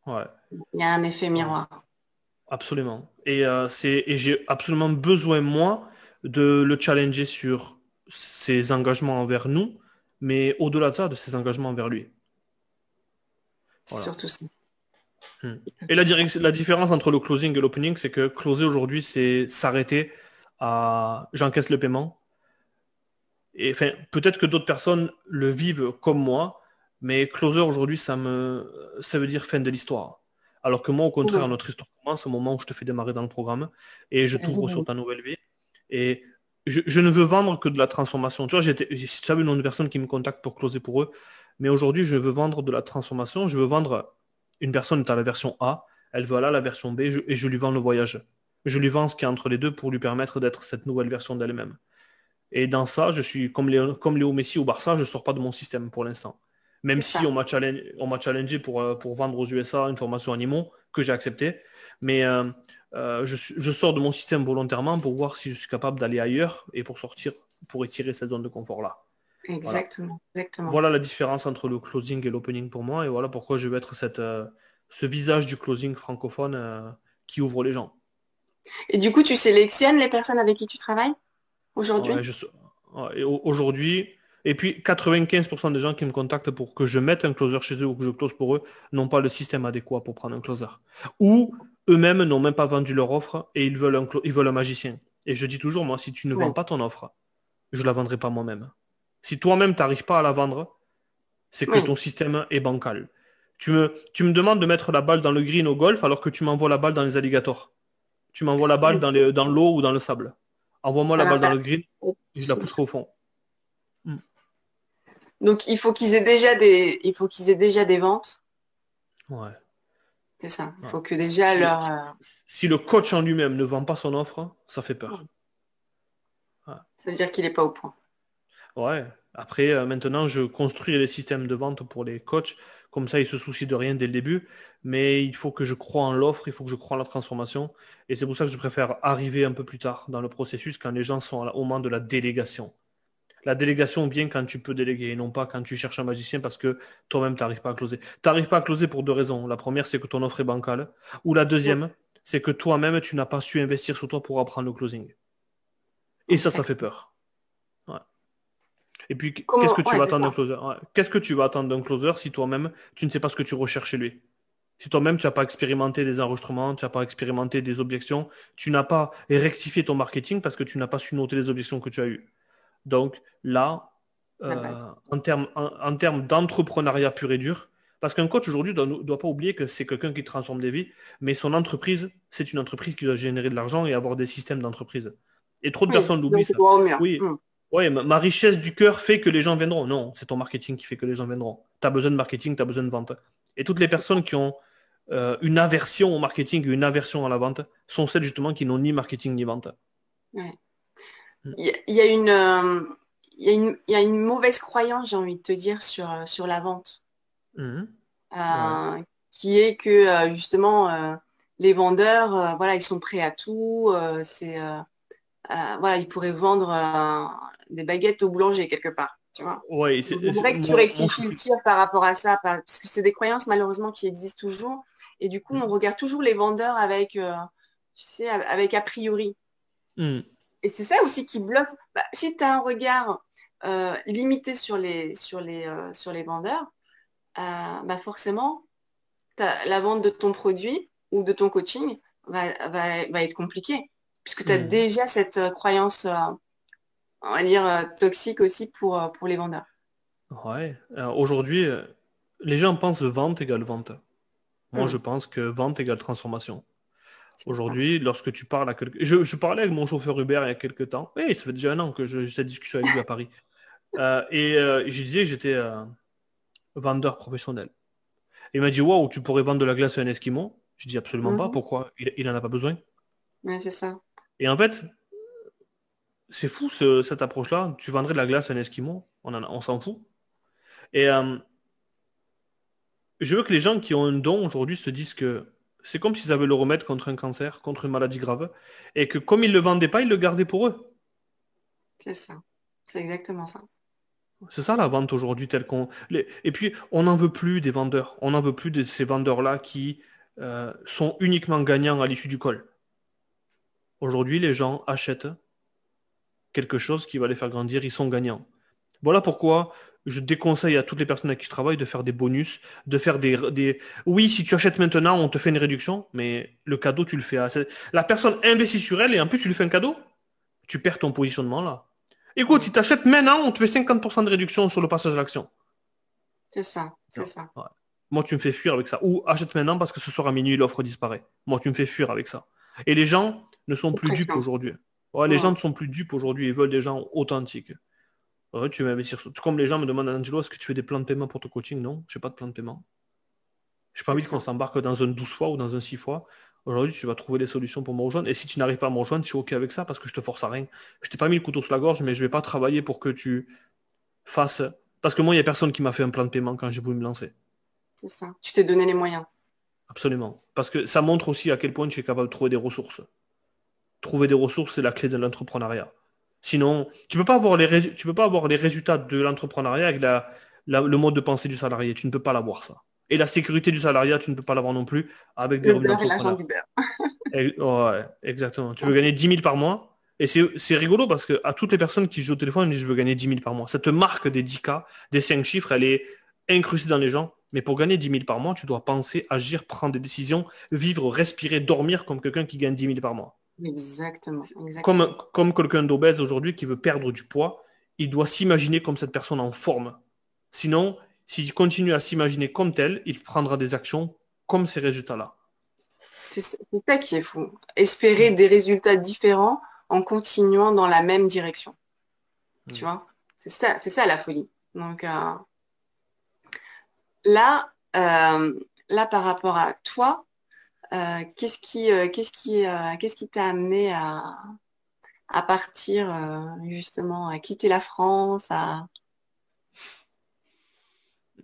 Ouais. Il y a un effet Ouais. miroir. Absolument. Et j'ai absolument besoin, moi, de le challenger sur ses engagements envers nous, mais au-delà de ça, de ses engagements envers lui. C'est Voilà. surtout ça. Hmm. Et la différence entre le closing et l'opening, c'est que closer aujourd'hui, c'est s'arrêter à j'encaisse le paiement. Et enfin, peut-être que d'autres personnes le vivent comme moi, mais closer aujourd'hui, ça veut dire fin de l'histoire. Alors que moi, au contraire, Oui. notre histoire commence au moment où je te fais démarrer dans le programme et je t'ouvre sur ta nouvelle vie. Et je ne veux vendre que de la transformation. Tu vois, j'ai savais le nombre de personnes qui me contactent pour closer pour eux, mais aujourd'hui, je veux vendre de la transformation. Je veux vendre une personne est à la version A, elle veut aller à la version B et je lui vends le voyage. Je lui vends ce qui est entre les deux pour lui permettre d'être cette nouvelle version d'elle-même. Et dans ça, je suis comme Léo Messi au Barça, je ne sors pas de mon système pour l'instant. Même C'est si ça. on m'a challengé pour vendre aux USA une formation animaux, que j'ai accepté. Mais je sors de mon système volontairement pour voir si je suis capable d'aller ailleurs et pour sortir, pour étirer cette zone de confort-là. Voilà. Exactement. Exactement. Voilà la différence entre le closing et l'opening pour moi. Et voilà pourquoi je vais être ce visage du closing francophone qui ouvre les gens. Et du coup, tu sélectionnes les personnes avec qui tu travailles Ouais, aujourd'hui? ouais, et aujourd'hui, et puis 95% des gens qui me contactent pour que je mette un closer chez eux ou que je close pour eux n'ont pas le système adéquat pour prendre un closer. Ou eux-mêmes n'ont même pas vendu leur offre et ils veulent un magicien. Et je dis toujours, moi, si tu ne vends Oui. pas ton offre, je ne la vendrai pas moi-même. Si toi-même, tu n'arrives pas à la vendre, c'est que Oui. ton système est bancal. Tu me demandes de mettre la balle dans le green au golf alors que tu m'envoies la balle dans les alligators. Tu m'envoies la balle Oui. dans l'eau ou dans le sable. Envoie-moi Ça la va balle dans pas. le green, je la pousserai au fond. Hmm. Donc, il faut qu'ils aient déjà des ventes. Ouais. C'est ça. Il Ouais. faut que déjà Si, leur, si le coach en lui-même ne vend pas son offre, ça fait peur. Ouais. ça veut dire qu'il n'est pas au point. Ouais. Après, maintenant, je construis les systèmes de vente pour les coachs. Comme ça, ils se soucient de rien dès le début. Mais il faut que je croie en l'offre, il faut que je croie en la transformation. Et c'est pour ça que je préfère arriver un peu plus tard dans le processus quand les gens sont au moment de la délégation. La délégation vient quand tu peux déléguer et non pas quand tu cherches un magicien parce que toi-même, tu n'arrives pas à closer. Tu n'arrives pas à closer pour deux raisons. La première, c'est que ton offre est bancale. Ou la Oui. deuxième, c'est que toi-même, tu n'as pas su investir sur toi pour apprendre le closing. Et ça fait Exact. peur. Ouais. Et puis, qu'est-ce Comment? que tu Ouais, vas c'est attendre d'un ça. closer? Ouais. Qu'est-ce que tu vas attendre d'un closer si toi-même, tu ne sais pas ce que tu recherches chez lui? Si toi-même, tu n'as pas expérimenté des enregistrements, tu n'as pas expérimenté des objections, tu n'as pas rectifié ton marketing parce que tu n'as pas su noter les objections que tu as eues. Donc là, La base. en termes d'entrepreneuriat pur et dur, parce qu'un coach aujourd'hui ne doit pas oublier que c'est quelqu'un qui transforme des vies, mais son entreprise, c'est une entreprise qui doit générer de l'argent et avoir des systèmes d'entreprise. Et trop de Oui, personnes l'oublient donc c'est ça. droit au mur. Oui, ouais, ma richesse du cœur fait que les gens viendront. Non, c'est ton marketing qui fait que les gens viendront. Tu as besoin de marketing, tu as besoin de vente. Et toutes les personnes qui ont une aversion au marketing et une aversion à la vente sont celles justement qui n'ont ni marketing ni vente. Ouais. Mm. Il y a une, il y a une mauvaise croyance, j'ai envie de te dire, sur la vente, Mhm. Ouais. euh, qui est que justement les vendeurs, voilà, ils sont prêts à tout. Voilà, ils pourraient vendre des baguettes au boulanger quelque part, tu vois. Ouais, Donc, j'aimerais que tu mon rectifies le choucroute. tir par rapport à ça, parce que c'est des croyances malheureusement qui existent toujours. Et du coup, on Mm. regarde toujours les vendeurs avec, tu sais, avec a priori. Mm. Et c'est ça aussi qui bloque. Bah, si tu as un regard limité sur les vendeurs, bah forcément, la vente de ton produit ou de ton coaching va être compliquée, puisque tu as Mm. déjà cette croyance, on va dire, toxique aussi pour les vendeurs. Ouais. Aujourd'hui, les gens pensent vente égale vente. Moi, je Hmm, pense que vente égale transformation. c'est ça. Aujourd'hui, lorsque tu parles à quelqu'un... Je parlais avec mon chauffeur Uber il y a quelques temps. Oui, ça fait déjà un an que j'ai cette discussion avec lui à Paris. Je disais que j'étais vendeur professionnel. Il m'a dit, waouh, tu pourrais vendre de la glace à un Esquimau? Je dis absolument pas. Mhm. Pourquoi? Il en a pas besoin. Ouais, c'est ça. Et en fait, c'est fou cette approche-là. Tu vendrais de la glace à un Esquimau? On s'en fout. Et je veux que les gens qui ont un don aujourd'hui se disent que c'est comme s'ils avaient le remède contre un cancer, contre une maladie grave, et que comme ils ne le vendaient pas, ils le gardaient pour eux. C'est ça. C'est exactement ça. C'est ça la vente aujourd'hui telle qu'on... Et puis, on n'en veut plus des vendeurs. On n'en veut plus de ces vendeurs-là qui sont uniquement gagnants à l'issue du call. Aujourd'hui, les gens achètent quelque chose qui va les faire grandir, ils sont gagnants. Voilà pourquoi je déconseille à toutes les personnes avec qui je travaille de faire des bonus, de faire des... Oui, si tu achètes maintenant, on te fait une réduction, mais le cadeau, tu le fais à... La personne investit sur elle et en plus, tu lui fais un cadeau. Tu perds ton positionnement là. Écoute, si tu achètes maintenant, on te fait 50% de réduction sur le passage à l'action. C'est ça, c'est Non. ça. Ouais. Moi, tu me fais fuir avec ça. Ou achète maintenant parce que ce soir à minuit, l'offre disparaît. Moi, tu me fais fuir avec ça. Et les gens ne sont plus dupes Pression. aujourd'hui. Ouais, les gens Mm. ne sont plus dupes aujourd'hui. Ils veulent des gens authentiques. Ouais, tu veux investir. Comme les gens me demandent, Angelo, est-ce que tu fais des plans de paiement pour ton coaching? Non, je n'ai pas de plan de paiement. Je n'ai pas C'est envie qu'on ça. s'embarque dans un 12 fois ou dans un 6 fois. Aujourd'hui, tu vas trouver des solutions pour me rejoindre. Et si tu n'arrives pas à me rejoindre, je suis OK avec ça parce que je te force à rien. Je t'ai pas mis le couteau sous la gorge, mais je ne vais pas travailler pour que tu fasses. Parce que moi, il n'y a personne qui m'a fait un plan de paiement quand j'ai voulu me lancer. C'est ça. Tu t'es donné les moyens. Absolument. Parce que ça montre aussi à quel point tu es capable de trouver des ressources. Trouver des ressources, c'est la clé de l'entrepreneuriat. Sinon, tu peux pas avoir tu peux pas avoir les résultats de l'entrepreneuriat avec le mode de pensée du salarié. Tu ne peux pas l'avoir, ça. Et la sécurité du salariat, tu ne peux pas l'avoir non plus avec des Le revenus beurre et l'argent du d'entrepreneur. beurre. Ouais, exactement. Tu veux gagner 10 000 par mois. Et c'est rigolo parce que à toutes les personnes qui jouent au téléphone, ils disent je veux gagner 10 000 par mois. Cette marque des 10K, des 5 chiffres, elle est incrustée dans les gens. Mais pour gagner 10 000 par mois, tu dois penser, agir, prendre des décisions, vivre, respirer, dormir comme quelqu'un qui gagne 10 000 par mois. Exactement, exactement. Comme quelqu'un d'obèse aujourd'hui qui veut perdre du poids, il doit s'imaginer comme cette personne en forme. Sinon, s'il continue à s'imaginer comme tel, il prendra des actions comme ces résultats-là. C'est ça qui est fou. Espérer des résultats différents en continuant dans la même direction. Tu Mm. vois? C'est ça la folie. Donc là, là, par rapport à toi, qu'est-ce qui t'a amené à partir justement, à quitter la France, à...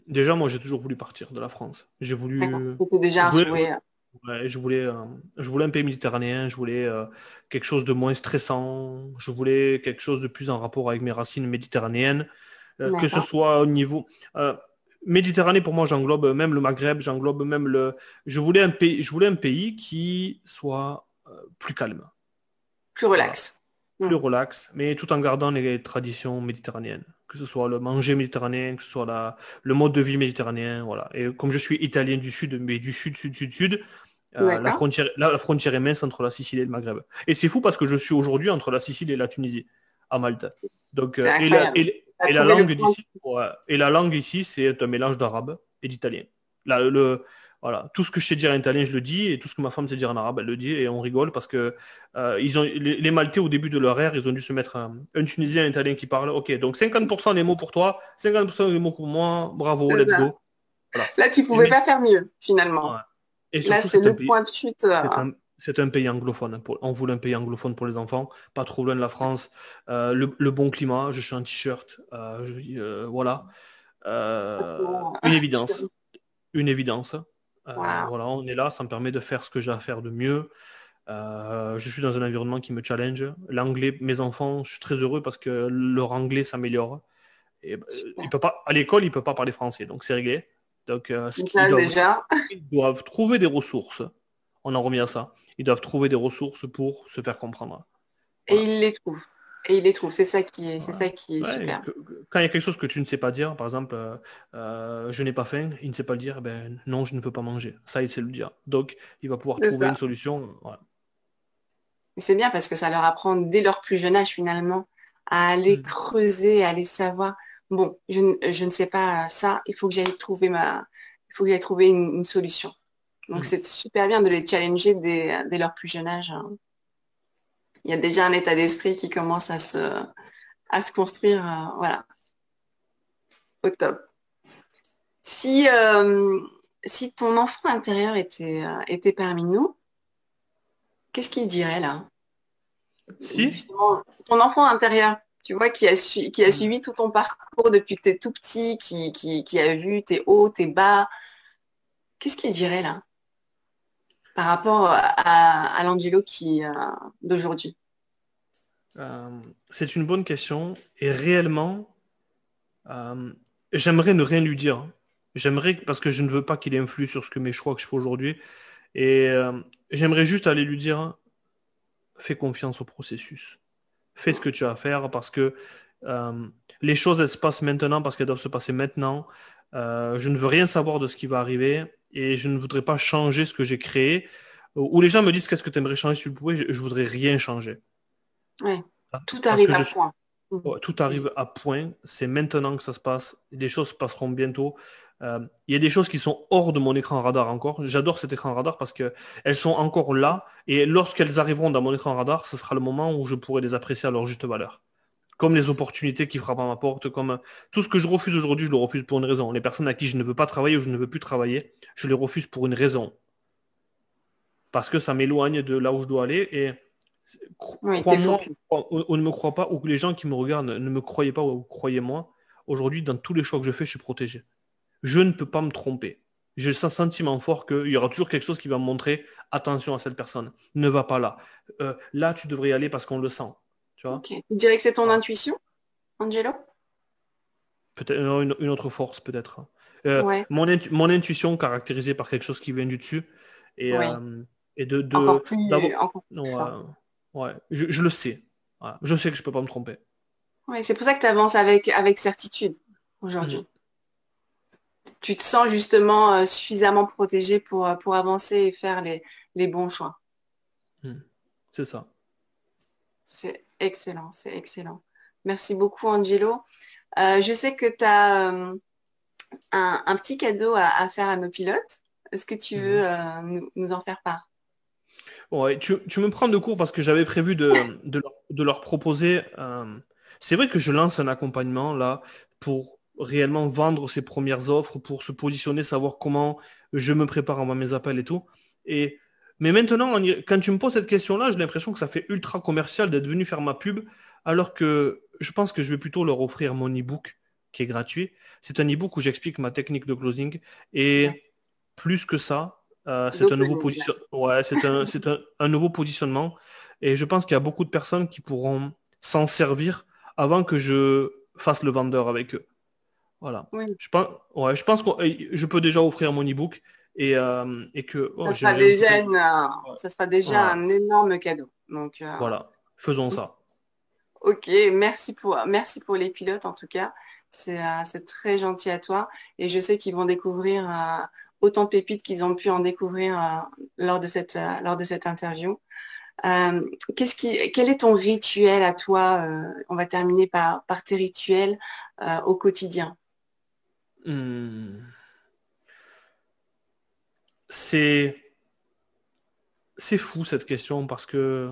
Déjà, moi, j'ai toujours voulu partir de la France. D'accord. C'était déjà un souhait. Ouais, je voulais un pays méditerranéen, je voulais quelque chose de moins stressant, je voulais quelque chose de plus en rapport avec mes racines méditerranéennes, que ce D'accord. soit au niveau Méditerranée pour moi, j'englobe même le Maghreb, j'englobe même le. Je voulais un pays qui soit plus calme, Plus voilà, relax. plus Hmm. relax, mais tout en gardant les traditions méditerranéennes, que ce soit le manger méditerranéen, que ce soit le mode de vie méditerranéen, voilà. Et comme je suis italien du sud, mais du sud, sud, sud, sud. D'accord. La frontière est mince entre la Sicile et le Maghreb. Et c'est fou parce que je suis aujourd'hui entre la Sicile et la Tunisie, à Malte. Donc, C'est incroyable. Tu as et la trouvé le langue point. d'ici, ouais, et la langue ici, c'est un mélange d'arabe et d'italien. Là, voilà, tout ce que je sais dire en italien, je le dis, et tout ce que ma femme sait dire en arabe, elle le dit, et on rigole parce que les Maltais, au début de leur ère, ils ont dû se mettre un Tunisien et un Italien qui parlent. Ok, donc 50% des mots pour toi, 50% des mots pour moi, bravo, C'est let's ça. go. Voilà. Là, tu Et, pouvais pas faire mieux, ouais. finalement. Et Là, surtout, c'est le point de chute. c'est un pays anglophone. On voulait un pays anglophone pour les enfants, pas trop loin de la France. Le bon climat, je suis en t-shirt. Voilà. Une évidence. Une évidence. Wow. Voilà, on est là, ça me permet de faire ce que j'ai à faire de mieux. Je suis dans un environnement qui me challenge. L'anglais, mes enfants, je suis très heureux parce que leur anglais s'améliore. Et, Super. à l'école, ils ne peuvent pas parler français, donc c'est réglé. Donc, Donc là, déjà, ils doivent trouver des ressources. On en revient à ça. Ils doivent trouver des ressources pour se faire comprendre. et Voilà. il les trouve. Et il les trouve. C'est Ouais. ça qui est Ouais, super. quand il y a quelque chose que tu ne sais pas dire, par exemple, je n'ai pas faim, il ne sait pas le dire, eh ben non, je ne peux pas manger. Ça, il sait le dire. Donc, il va pouvoir C'est trouver une ça. solution. Voilà. Et c'est bien parce que ça leur apprend dès leur plus jeune âge, finalement, à aller Mm. creuser, à aller savoir, bon, je ne sais pas ça, il faut que j'aille trouver il faut que j'aille trouver une solution. Donc, Mm. c'est super bien de les challenger dès leur plus jeune âge, hein. Il y a déjà un état d'esprit qui commence à se construire, voilà, au top. Si, si ton enfant intérieur était parmi nous, qu'est-ce qu'il dirait là? Si? Justement, ton enfant intérieur, tu vois, qui a Mm. suivi tout ton parcours depuis que tu es tout petit, qui a vu tes hauts, tes bas, qu'est-ce qu'il dirait là par rapport à l'Angelo d'aujourd'hui? C'est une bonne question. Et réellement, Euh, J'aimerais ne rien lui dire. J'aimerais, parce que je ne veux pas qu'il influe sur ce que mes choix que je fais aujourd'hui. Et j'aimerais juste aller lui dire, fais confiance au processus. Fais ce que tu as à faire parce que euh, les choses, elles se passent maintenant parce qu'elles doivent se passer maintenant. Je ne veux rien savoir de ce qui va arriver et je ne voudrais pas changer ce que j'ai créé. Où les gens me disent qu'est-ce que tu aimerais changer si tu le pouvais, je voudrais rien changer. Ouais. Tout Parce arrive que à point. Mhm. ouais, tout arrive à point, c'est maintenant que ça se passe, les choses se passeront bientôt. Il y a des choses qui sont hors de mon écran radar encore. J'adore cet écran radar parce que elles sont encore là et lorsqu'elles arriveront dans mon écran radar, ce sera le moment où je pourrai les apprécier à leur juste valeur. Comme C'est les ça. opportunités qui frappent à ma porte, comme tout ce que je refuse aujourd'hui, je le refuse pour une raison. Les personnes à qui je ne veux pas travailler ou je ne veux plus travailler, je les refuse pour une raison. Parce que ça m'éloigne de là où je dois aller et Oui, t'es crois-moi focus. ou ne me crois pas, ou que les gens qui me regardent ne me croyaient pas ou croyez-moi, aujourd'hui, dans tous les choix que je fais, je suis protégé. Je ne peux pas me tromper. J'ai ce sentiment fort qu'il y aura toujours quelque chose qui va me montrer attention à cette personne. Ne va pas là. Là, tu devrais y aller parce qu'on le sent. Tu vois? Ok. Tu dirais que c'est ton Voilà. intuition, Angelo? Peut-être une autre force, peut-être. Ouais, Mon intuition caractérisée par quelque chose qui vient du dessus et, oui. d'avoir. Encore plus Ouais, fort. ouais, je le sais. Voilà. Je sais que je peux pas me tromper. Ouais, c'est pour ça que tu avances avec certitude Mm, aujourd'hui. Tu te sens justement suffisamment protégé pour avancer et faire les bons choix. mm. C'est ça. C'est excellent, c'est excellent. Merci beaucoup, Angelo. Je sais que tu as un petit cadeau à faire à nos pilotes. Est-ce que tu Mhm. veux nous en faire part? Ouais, tu me prends de court parce que j'avais prévu de leur proposer. C'est vrai que je lance un accompagnement là pour réellement vendre ses premières offres, pour se positionner, savoir comment je me prépare avant mes appels et tout. Et, mais maintenant, quand tu me poses cette question-là, j'ai l'impression que ça fait ultra commercial d'être venu faire ma pub, alors que je pense que je vais plutôt leur offrir mon e-book qui est gratuit. C'est un e-book où j'explique ma technique de closing. Ouais. Et plus que ça, c'est un nouveau D'opening. ouais, un nouveau positionnement. Et je pense qu'il y a beaucoup de personnes qui pourront s'en servir avant que je fasse le vendeur avec eux. Voilà. Oui, Je pense que je peux déjà offrir mon e-book et que ça sera j'aimerais déjà peut-être. Ouais. ça sera déjà Voilà. un énorme cadeau. Donc, Voilà. Faisons ça. ok, merci pour les pilotes en tout cas. C'est très gentil à toi. Et je sais qu'ils vont découvrir autant de pépites qu'ils ont pu en découvrir lors de cette interview. Quel est ton rituel à toi? On va terminer par tes rituels au quotidien. Hmm. C'est c'est fou cette question parce que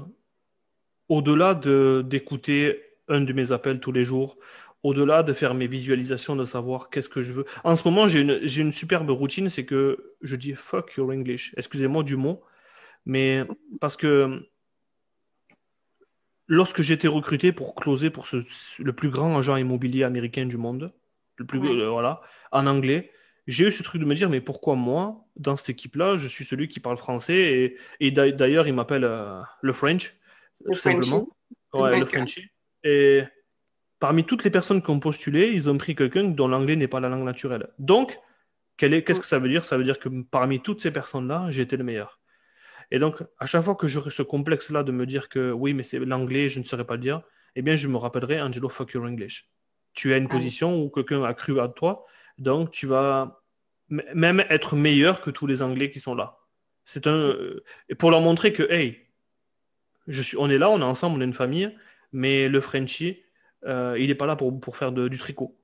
au-delà d'écouter un de mes appels tous les jours, au-delà de faire mes visualisations, de savoir qu'est-ce que je veux. En ce moment, j'ai une superbe routine, c'est que je dis fuck your English. Excusez-moi du mot, mais parce que lorsque j'ai été recruté pour closer pour le plus grand agent immobilier américain du monde, Ouais, voilà, en anglais, j'ai eu ce truc de me dire, mais pourquoi moi, dans cette équipe-là, je suis celui qui parle français et d'ailleurs, il m'appelle le French, le tout Frenchie. simplement. Ouais, le D'accord. Frenchie. Et parmi toutes les personnes qui ont postulé, ils ont pris quelqu'un dont l'anglais n'est pas la langue naturelle. Donc, qu'est-ce Mm. que ça veut dire? Ça veut dire que parmi toutes ces personnes-là, j'ai été le meilleur. Et donc, à chaque fois que j'aurai ce complexe-là de me dire que oui, mais c'est l'anglais, je ne saurais pas le dire, eh bien, je me rappellerai Angelo, fuck your English. Tu as une Ah oui, position où quelqu'un a cru à toi, donc tu vas même être meilleur que tous les Anglais qui sont là. c'est Et pour leur montrer que, hey, on est là, on est ensemble, on est une famille, mais le Frenchie, il n'est pas là pour faire du tricot.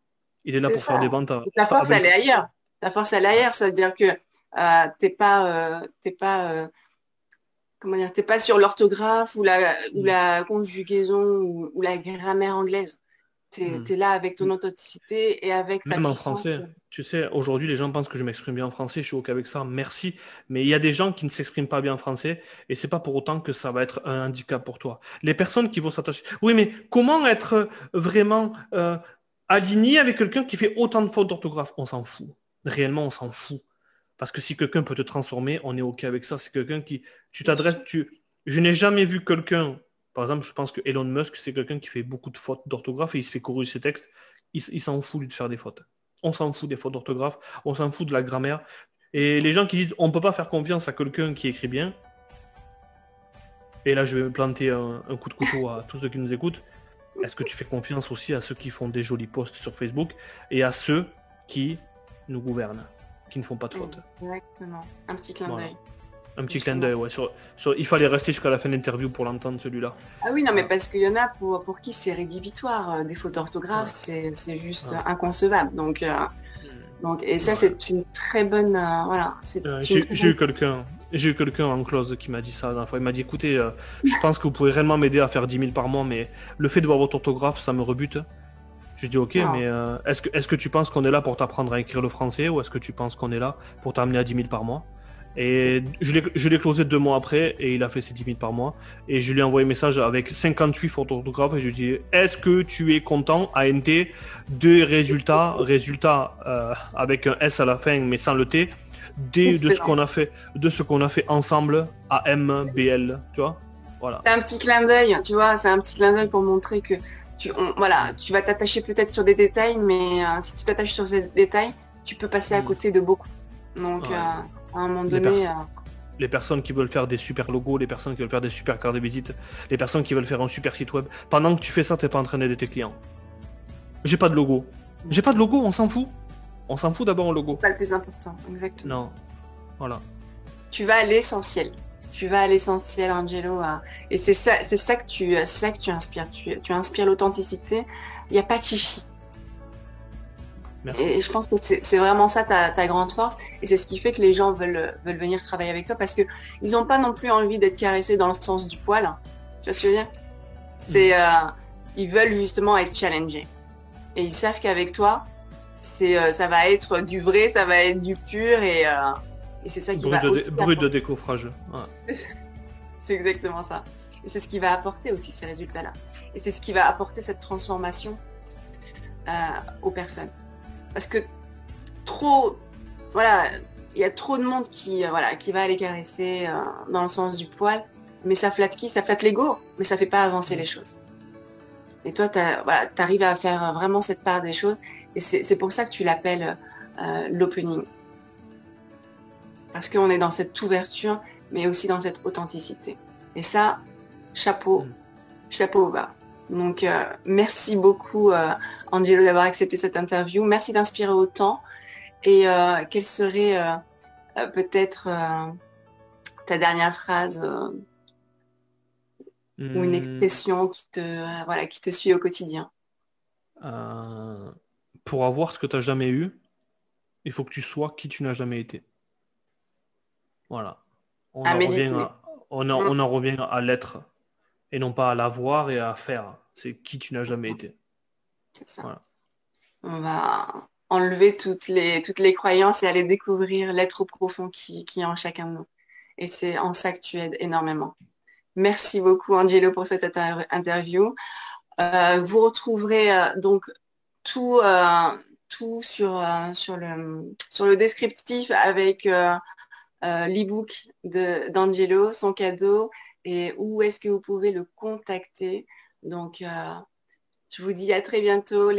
Il est là c'est pour faire des ça. ventes Et ta force, elle avec. est ailleurs. Ta force, elle est Ouais. ailleurs. Ça veut dire que comment dire, t'es pas sur l'orthographe ou Mm. la conjugaison ou la grammaire anglaise. Mm. T'es là avec ton authenticité et avec ta Même en puissance. français. Tu sais, aujourd'hui, les gens pensent que je m'exprime bien en français, je suis OK avec ça, merci. Mais il y a des gens qui ne s'expriment pas bien en français, et c'est pas pour autant que ça va être un handicap pour toi. Les personnes qui vont s'attacher. Oui, mais comment être vraiment aligné avec quelqu'un qui fait autant de fautes d'orthographe? On s'en fout. Réellement, on s'en fout. Parce que si quelqu'un peut te transformer, on est OK avec ça. C'est quelqu'un qui. Tu Bien sûr. t'adresses. Je n'ai jamais vu quelqu'un. Par exemple, je pense que Elon Musk, c'est quelqu'un qui fait beaucoup de fautes d'orthographe et il se fait corriger ses textes il s'en fout de faire des fautes. On s'en fout des fautes d'orthographe, on s'en fout de la grammaire. Et les gens qui disent on peut pas faire confiance à quelqu'un qui écrit bien, et là je vais me planter un coup de couteau à tous ceux qui nous écoutent, est-ce que tu fais confiance aussi à ceux qui font des jolis posts sur Facebook et à ceux qui nous gouvernent, qui ne font pas de fautes? Exactement. Un petit clin d'œil. Un petit clin d'œil, ouais. Il fallait rester jusqu'à la fin de l'interview pour l'entendre, celui-là. Ah oui, non, mais parce qu'il y en a pour qui c'est rédhibitoire. Des fautes d'orthographe, c'est juste inconcevable. Donc, et ça, c'est une très bonne... voilà. J'ai eu quelqu'un en close qui m'a dit ça la dernière fois. Il m'a dit, écoutez, je pense que vous pouvez réellement m'aider à faire 10 000 par mois, mais le fait de voir votre orthographe, ça me rebute. Je dis, ok, mais est-ce que tu penses qu'on est là pour t'apprendre à écrire le français, ou est-ce que tu penses qu'on est là pour t'amener à 10 000 par mois? Et je l'ai closé 2 mois après, et il a fait ses 10 000 par mois. Et je lui ai envoyé un message avec 58 fautes d'orthographe, et je lui ai dit, est-ce que tu es content, ANT, de résultats avec un S à la fin, mais sans le T, de ce qu'on a fait ensemble, AMBL, tu vois? Voilà. C'est un petit clin d'œil, tu vois, c'est un petit clin d'œil pour montrer que tu vas t'attacher peut-être sur des détails, mais si tu t'attaches sur ces détails, tu peux passer à côté de beaucoup. Donc, à un moment donné... Les personnes qui veulent faire des super logos, les personnes qui veulent faire des super cartes de visite, les personnes qui veulent faire un super site web, pendant que tu fais ça, t'es pas en train d'aider tes clients. J'ai pas de logo. J'ai pas de logo, on s'en fout. On s'en fout d'abord au logo. C'est pas le plus important, exactement. Non. Voilà. Tu vas à l'essentiel. Tu vas à l'essentiel, Angelo. Et c'est ça que tu inspires. Tu inspires l'authenticité. Il n'y a pas de chichi. Merci. Et je pense que c'est vraiment ça ta grande force. Et c'est ce qui fait que les gens veulent venir travailler avec toi, parce qu'ils n'ont pas non plus envie d'être caressés dans le sens du poil. Tu vois ce que je veux dire? Ils veulent justement être challengés. Et ils savent qu'avec toi, ça va être du vrai, ça va être du pur, et c'est ça qui va aussi... Brut de décoffrage. Ouais. C'est exactement ça. Et c'est ce qui va apporter aussi ces résultats-là. Et c'est ce qui va apporter cette transformation aux personnes. Parce que il y a trop de monde qui va aller caresser dans le sens du poil, mais ça flatte qui? Ça flatte l'ego, mais ça fait pas avancer les choses. Et toi, t'arrives à faire vraiment cette part des choses, et c'est pour ça que tu l'appelles l'opening. Parce qu'on est dans cette ouverture, mais aussi dans cette authenticité. Et ça, chapeau bas. Donc, merci beaucoup, Angelo, d'avoir accepté cette interview. Merci d'inspirer autant. Et quelle serait peut-être ta dernière phrase ou une expression qui te suit au quotidien? Pour avoir ce que tu n'as jamais eu, il faut que tu sois qui tu n'as jamais été. Voilà. On en revient à l'être, et non pas à l'avoir et à faire. C'est qui tu n'as jamais été. C'est ça. Voilà. On va enlever toutes les croyances et aller découvrir l'être profond qui est en chacun de nous. Et c'est en ça que tu aides énormément. Merci beaucoup, Angelo, pour cette interview. Vous retrouverez donc tout sur le descriptif, avec l'e-book d'Angelo, son cadeau, et où est-ce que vous pouvez le contacter. Donc, je vous dis à très bientôt.